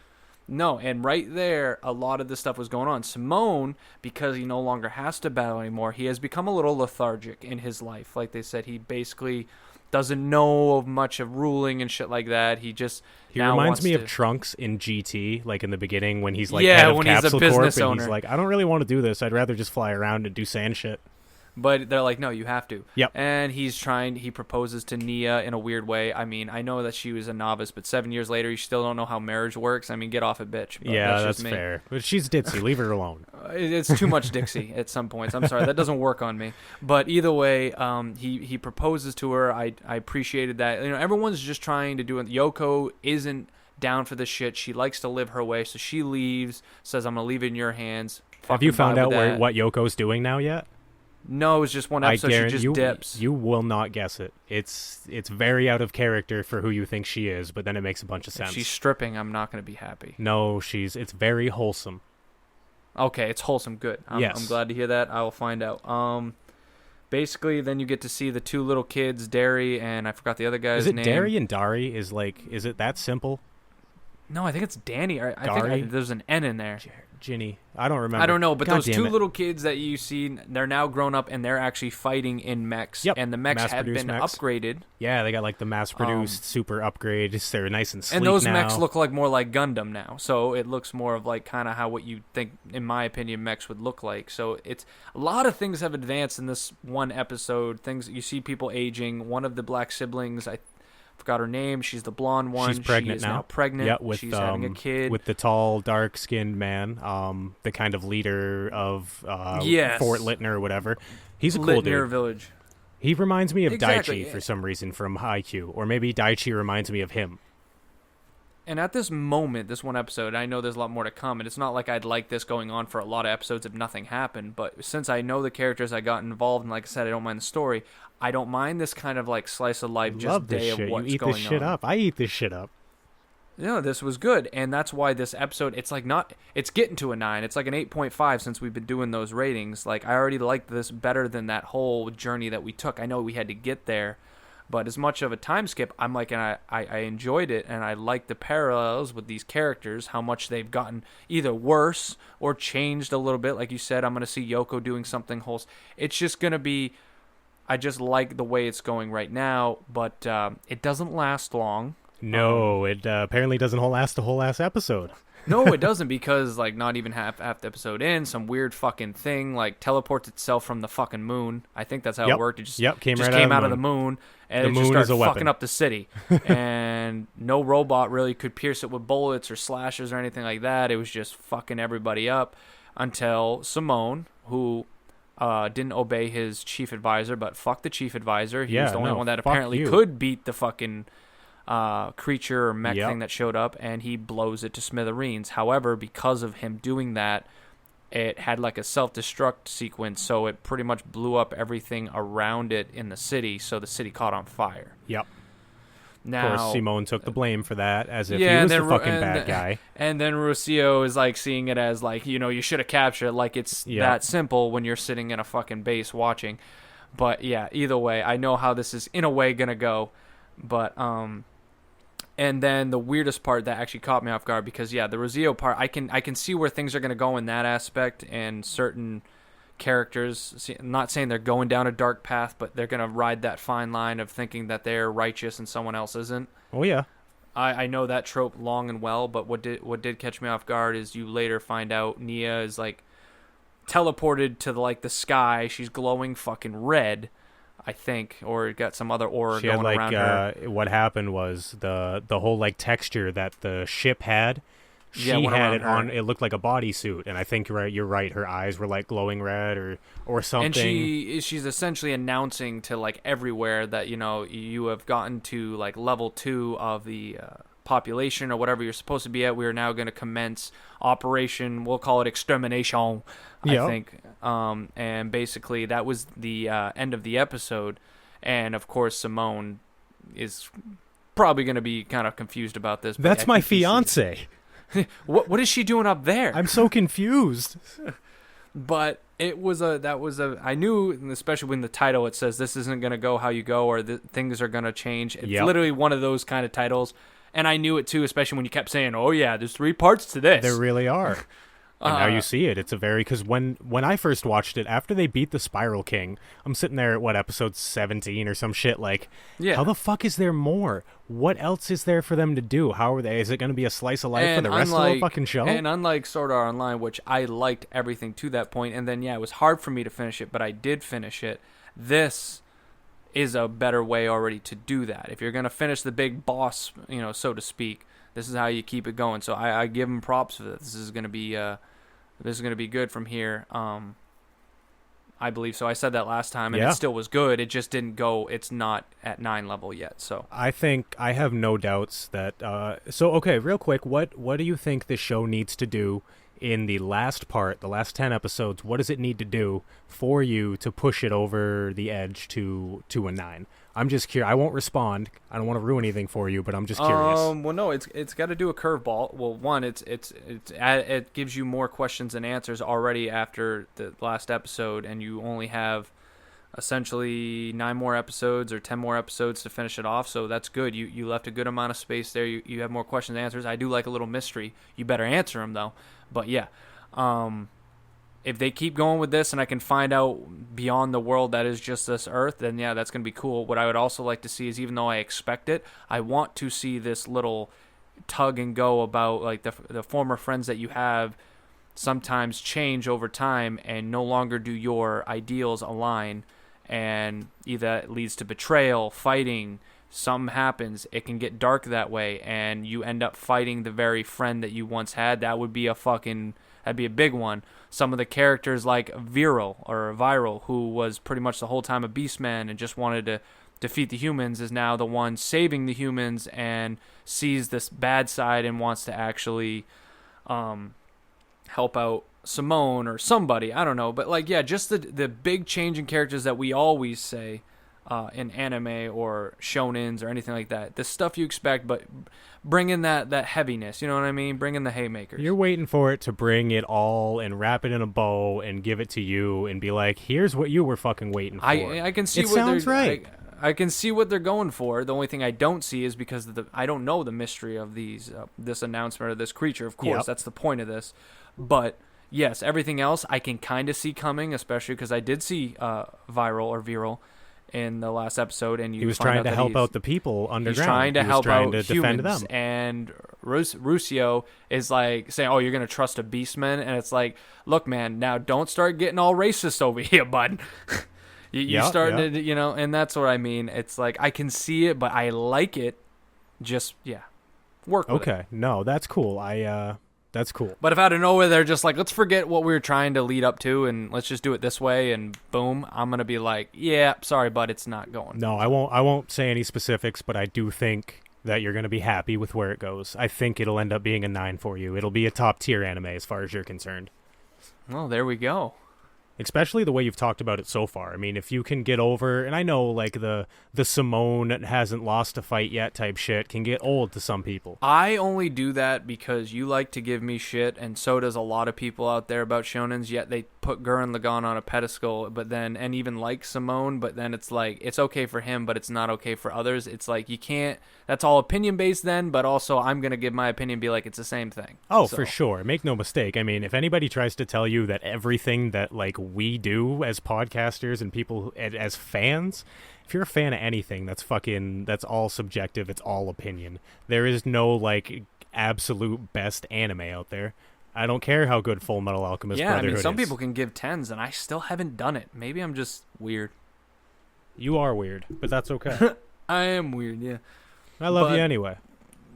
No, and right there, a lot of this stuff was going on. Simone, because he no longer has to battle anymore, he has become a little lethargic in his life. Like they said, he basically doesn't know of much of ruling and shit like that. He just He reminds me of Trunks in GT, like in the beginning when he's like yeah, head of when he's a Capsule business Corp, and owner. he's like, I don't really want to do this. I'd rather just fly around and do sand shit. But they're like, no, you have to. Yep. And he proposes to Nia in a weird way. I mean, I know that she was a novice, but 7 years later, you still don't know how marriage works. I mean, get off it, bitch. But Yeah, that's that's fair. But she's ditzy. Leave her alone. It's too much Dixie at some points. I'm sorry, that doesn't work on me. But either way, he proposes to her. I appreciated that. You know, everyone's just trying to do it. Yoko isn't down for this shit. She likes to live her way, so she leaves. Says, "I'm gonna leave it in your hands." Have you found out that. what Yoko's doing now yet? No, it was just one episode. She just dips. You will not guess it. It's very out of character for who you think she is, but then it makes a bunch of sense. If she's stripping, I'm not going to be happy. No, it's very wholesome. Okay, it's wholesome. Good. Yes. I'm glad to hear that. I will find out. Basically, then you get to see the two little kids, Derry, and I forgot the other guy's name. Is it Derry and Dari? Is it that simple? No, I think it's Danny. I think there's an N in there. Ginny. I don't remember. I don't know, but God those two little kids that you see, they're now grown up and they're actually fighting in mechs. Yep. And the mechs have been mechs. upgraded. Yeah, they got like the mass-produced super upgrades. They're nice and sleek and those now. mechs look like more like Gundam now. So it looks more of like kind of how what you think, in my opinion, mechs would look like. So it's a lot of things have advanced in this one episode. Things you see people aging. One of the black siblings, I forgot her name. She's the blonde one. She's pregnant she is now. now pregnant. Yeah, she's having a kid with the tall, dark-skinned man, the kind of leader of Fort Littner or whatever. He's a cool dude. Village. He reminds me of Exactly. Daichi for some reason from Haikyuu, or maybe Daichi reminds me of him. And at this moment, this one episode, I know there's a lot more to come, and it's not like I'd like this going on for a lot of episodes if nothing happened, but since I know the characters, I got involved, and like I said, I don't mind the story, I don't mind this kind of like slice of life, just day of what's going on. You eat this shit up. I eat this shit up. Yeah, this was good, and that's why this episode, it's getting to a 9. It's like an 8.5 since we've been doing those ratings. Like, I already liked this better than that whole journey that we took. I know we had to get there, but as much of a time skip, I'm like, and I enjoyed it, and I like the parallels with these characters, how much they've gotten either worse or changed a little bit. Like you said, I'm going to see Yoko doing something wholesome. It's just going to be, I just like the way it's going right now, but it doesn't last long. No, it apparently doesn't last the whole ass episode. No, it doesn't, because like not even half the episode in, some weird fucking thing like teleports itself from the fucking moon. I think that's how it worked. It just came out of the moon, and it just started fucking up the city. And no robot really could pierce it with bullets or slashes or anything like that. It was just fucking everybody up until Simone, who didn't obey his chief advisor, but fuck the chief advisor. He was the only one that apparently could beat the fucking creature or mech thing that showed up, and he blows it to smithereens. However, because of him doing that, it had like a self-destruct sequence, so it pretty much blew up everything around it in the city, so the city caught on fire. Yep. Now, of course, Simone took the blame for that, as if he was the fucking bad guy. And then Rocio is like seeing it as like, you should have captured it, like it's that simple when you're sitting in a fucking base watching. But yeah, either way, I know how this is in a way gonna go. But and then the weirdest part that actually caught me off guard, because the Rocio part, I can see where things are gonna go in that aspect, and certain characters, I'm not saying they're going down a dark path, but they're gonna ride that fine line of thinking that they're righteous and someone else isn't. Oh yeah. I know that trope long and well, but what did catch me off guard is you later find out Nia is like teleported to the sky. She's glowing fucking red, I think, or got some other aura going around her. What happened was the whole like texture that the ship had. She had it on. It looked like a bodysuit, and I think you're right. Her eyes were like glowing red or something. And she's essentially announcing to like everywhere that you have gotten to like level 2 of the population or whatever you're supposed to be at. We are now going to commence operation. We'll call it extermination. I think. And basically that was the end of the episode. And of course Simone is probably going to be kind of confused about this. That's my fiance. What is she doing up there? I'm so confused. But I knew, especially when the title it says this isn't going to go how you go, or things are going to change. It's literally one of those kind of titles. And I knew it too, especially when you kept saying, "Oh yeah, there's 3 parts to this." There really are. And now you see it. It's a very... Because when I first watched it, after they beat the Spiral King, I'm sitting there at, episode 17 or some shit, like, how the fuck is there more? What else is there for them to do? How are they... Is it going to be a slice of life for the rest of the fucking show? And unlike Sword Art Online, which I liked everything to that point, and then, it was hard for me to finish it, but I did finish it. This is a better way already to do that. If you're going to finish the big boss, so to speak, this is how you keep it going. So I give them props for this. This is going to be good from here. I believe so. I said that last time, and it still was good. It just didn't go. It's not at 9 level yet. So I think I have no doubts that. So okay, real quick, what do you think the show needs to do in the last part, the last 10 episodes? What does it need to do for you to push it over the edge to a 9? I'm just curious. I won't respond. I don't want to ruin anything for you, but I'm just curious. Well, no, it's got to do a curveball. Well, one, it gives you more questions and answers already after the last episode, and you only have essentially 9 more episodes or 10 more episodes to finish it off. So that's good. You left a good amount of space there. You have more questions and answers. I do like a little mystery. You better answer them though. But yeah. If they keep going with this and I can find out beyond the world that is just this Earth, then that's going to be cool. What I would also like to see is, even though I expect it, I want to see this little tug and go about like the former friends that you have sometimes change over time and no longer do your ideals align, and either it leads to betrayal, fighting, something happens, it can get dark that way, and you end up fighting the very friend that you once had. That'd be a big one. Some of the characters like Viral, who was pretty much the whole time a beastman and just wanted to defeat the humans, is now the one saving the humans and sees this bad side and wants to actually help out Simone or somebody. I don't know. But just the big change in characters that we always say in anime or shonens or anything like that. The stuff you expect, but bring in that heaviness, you know what I mean? Bring in the haymakers. You're waiting for it to bring it all and wrap it in a bow and give it to you and be like, here's what you were fucking waiting for. I can see it sounds right. I can see what they're going for. The only thing I don't see is because I don't know the mystery of this announcement of this creature. Of course, that's the point of this. But yes, everything else I can kind of see coming, especially because I did see Viral in the last episode, and he was trying to help out the people underground. He's trying to help out to defend humans, them. And Ruscio is like saying, "Oh, you're gonna trust a beastman?" And it's like, "Look, man, now don't start getting all racist over here, bud." you starting to, and that's what I mean. It's like I can see it, but I like it. Just work with it. Okay, no, that's cool. That's cool. But if out of nowhere they're just like, let's forget what we were trying to lead up to and let's just do it this way, and boom, I'm going to be like, yeah, sorry, bud, it's not going. No, I won't say any specifics, but I do think that you're going to be happy with where it goes. I think it'll end up being a 9 for you. It'll be a top tier anime as far as you're concerned. Well, there we go. Especially the way you've talked about it so far. I mean, if you can get over, and I know like the Simone hasn't lost a fight yet type shit can get old to some people. I only do that because you like to give me shit, and so does a lot of people out there about shonens, yet they put Gurren Lagann on a pedestal, and even like Simone, but then it's like, it's okay for him, but it's not okay for others. It's like, you can't, that's all opinion based then, but also I'm going to give my opinion and be like, it's the same thing. Oh, so. For sure. Make no mistake. I mean, if anybody tries to tell you that everything that like we do as podcasters and people as fans, if you're a fan of anything, that's all subjective. It's all opinion. There is no like absolute best anime out there. I don't care how good Full Metal Alchemist Brotherhood is. Yeah, I mean, some people can give 10s, and I still haven't done it. Maybe I'm just weird. You are weird, but that's okay. I am weird, yeah. I love you anyway.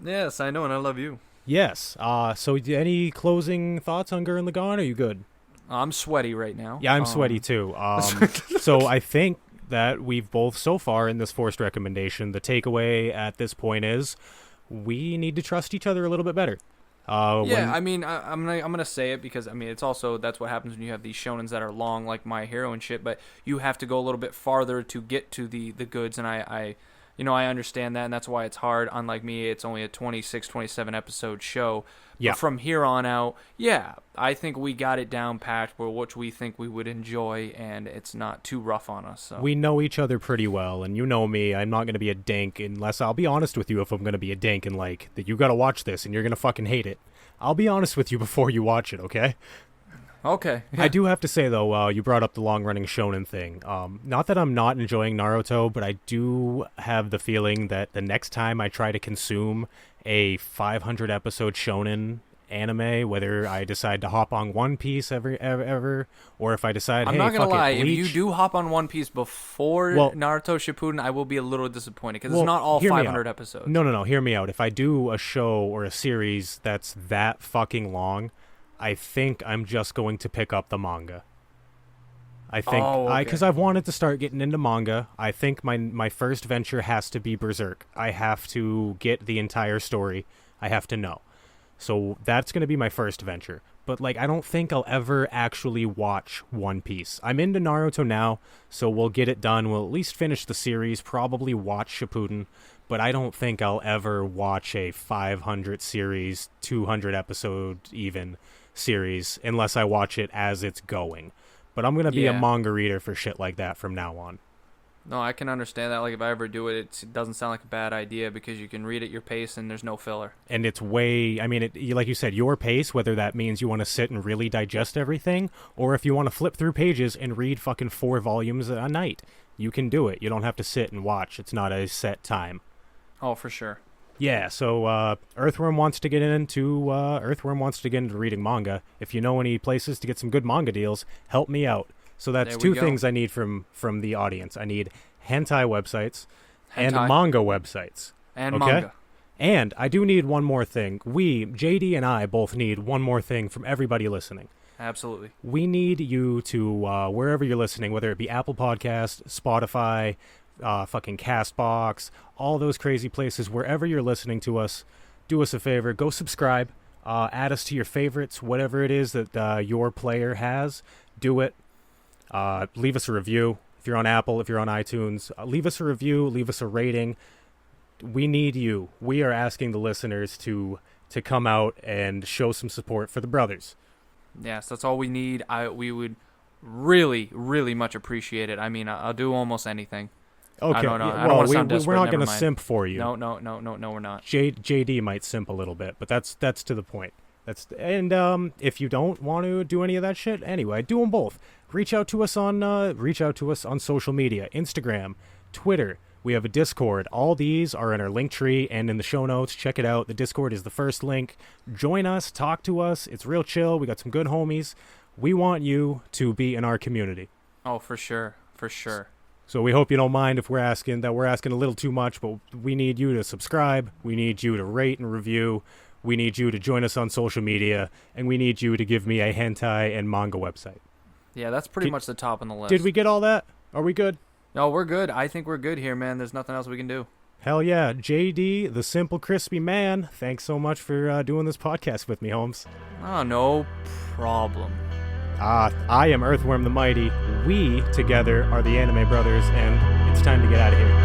Yes, I know, and I love you. Yes. So any closing thoughts on Gurren Lagann? Are you good? I'm sweaty right now. Yeah, I'm sweaty too. So I think that we've both, so far in this forced recommendation, the takeaway at this point is we need to trust each other a little bit better. I mean, I'm gonna say it because I mean it's also, that's what happens when you have these shonens that are long like My Hero and shit. But you have to go a little bit farther to get to the goods, and I I understand that, and that's why it's hard. Unlike me, it's only a 26, 27 episode show. Yeah. But from here on out, yeah, I think we got it down packed for which we think we would enjoy, and it's not too rough on us. So. We know each other pretty well, and you know me. I'm not going to be a dink unless I'll be honest with you if I'm going to be a dink and like that you got to watch this and you're going to fucking hate it. I'll be honest with you before you watch it, okay? Okay. I do have to say, though, you brought up the long-running shonen thing. Not that I'm not enjoying Naruto, but I do have the feeling that the next time I try to consume a 500-episode shonen anime, whether I decide to hop on One Piece ever, or if I decide, I'm hey, not gonna fuck lie, it, if Bleach. you do hop on One Piece before Naruto Shippuden, I will be a little disappointed because it's not all 500 episodes. No, hear me out. If I do a show or a series that's that fucking long, I think I'm just going to pick up the manga. I think because I've wanted to start getting into manga. I think my first venture has to be Berserk. I have to get the entire story. I have to know. So that's going to be my first venture. But like I don't think I'll ever actually watch One Piece. I'm into Naruto now, so we'll get it done. We'll at least finish the series, probably watch Shippuden, but I don't think I'll ever watch a 500 series, 200 episode even series unless I watch it as it's going. But I'm going to be a manga reader for shit like that from now on. No, I can understand that. Like, if I ever do it, it doesn't sound like a bad idea because you can read at your pace and there's no filler. And it's way, I mean, like you said, your pace, whether that means you want to sit and really digest everything, or if you want to flip through pages and read fucking 4 volumes a night, you can do it. You don't have to sit and watch. It's not a set time. Oh, for sure. Yeah, so Earthworm wants to get into reading manga. If you know any places to get some good manga deals, help me out. So that's 2 things I need from the audience. I need hentai websites and manga websites. And manga. And I do need one more thing. JD and I both need one more thing from everybody listening. Absolutely. We need you to, wherever you're listening, whether it be Apple Podcast, Spotify, fucking Castbox, all those crazy places, wherever you're listening to us, do us a favor, go subscribe, add us to your favorites, whatever it is that your player has, do it. Leave us a review. If you're on Apple, if you're on iTunes, leave us a review, leave us a rating. We need you. We are asking the listeners to come out and show some support for the brothers. Yes, that's all we need. We would really, really much appreciate it. I mean, I'll do almost anything. Okay. I don't know. Well, we're not going to simp for you. No, we're not. JD might simp a little bit, but that's to the point. If you don't want to do any of that shit, anyway, do them both. Reach out to us on social media, Instagram, Twitter. We have a Discord. All these are in our link tree and in the show notes. Check it out. The Discord is the first link. Join us. Talk to us. It's real chill. We got some good homies. We want you to be in our community. Oh, for sure. For sure. So we hope you don't mind if we're asking a little too much, but we need you to subscribe. We need you to rate and review. We need you to join us on social media, and we need you to give me a hentai and manga website. Yeah, that's pretty much the top on the list. Did we get all that? Are we good? No, we're good. I think we're good here, man. There's nothing else we can do. Hell yeah. JD, the simple, crispy man, thanks so much for doing this podcast with me, Holmes. Oh, no problem. I am Earthworm the Mighty. We, together, are the Anime Brothers, and it's time to get out of here.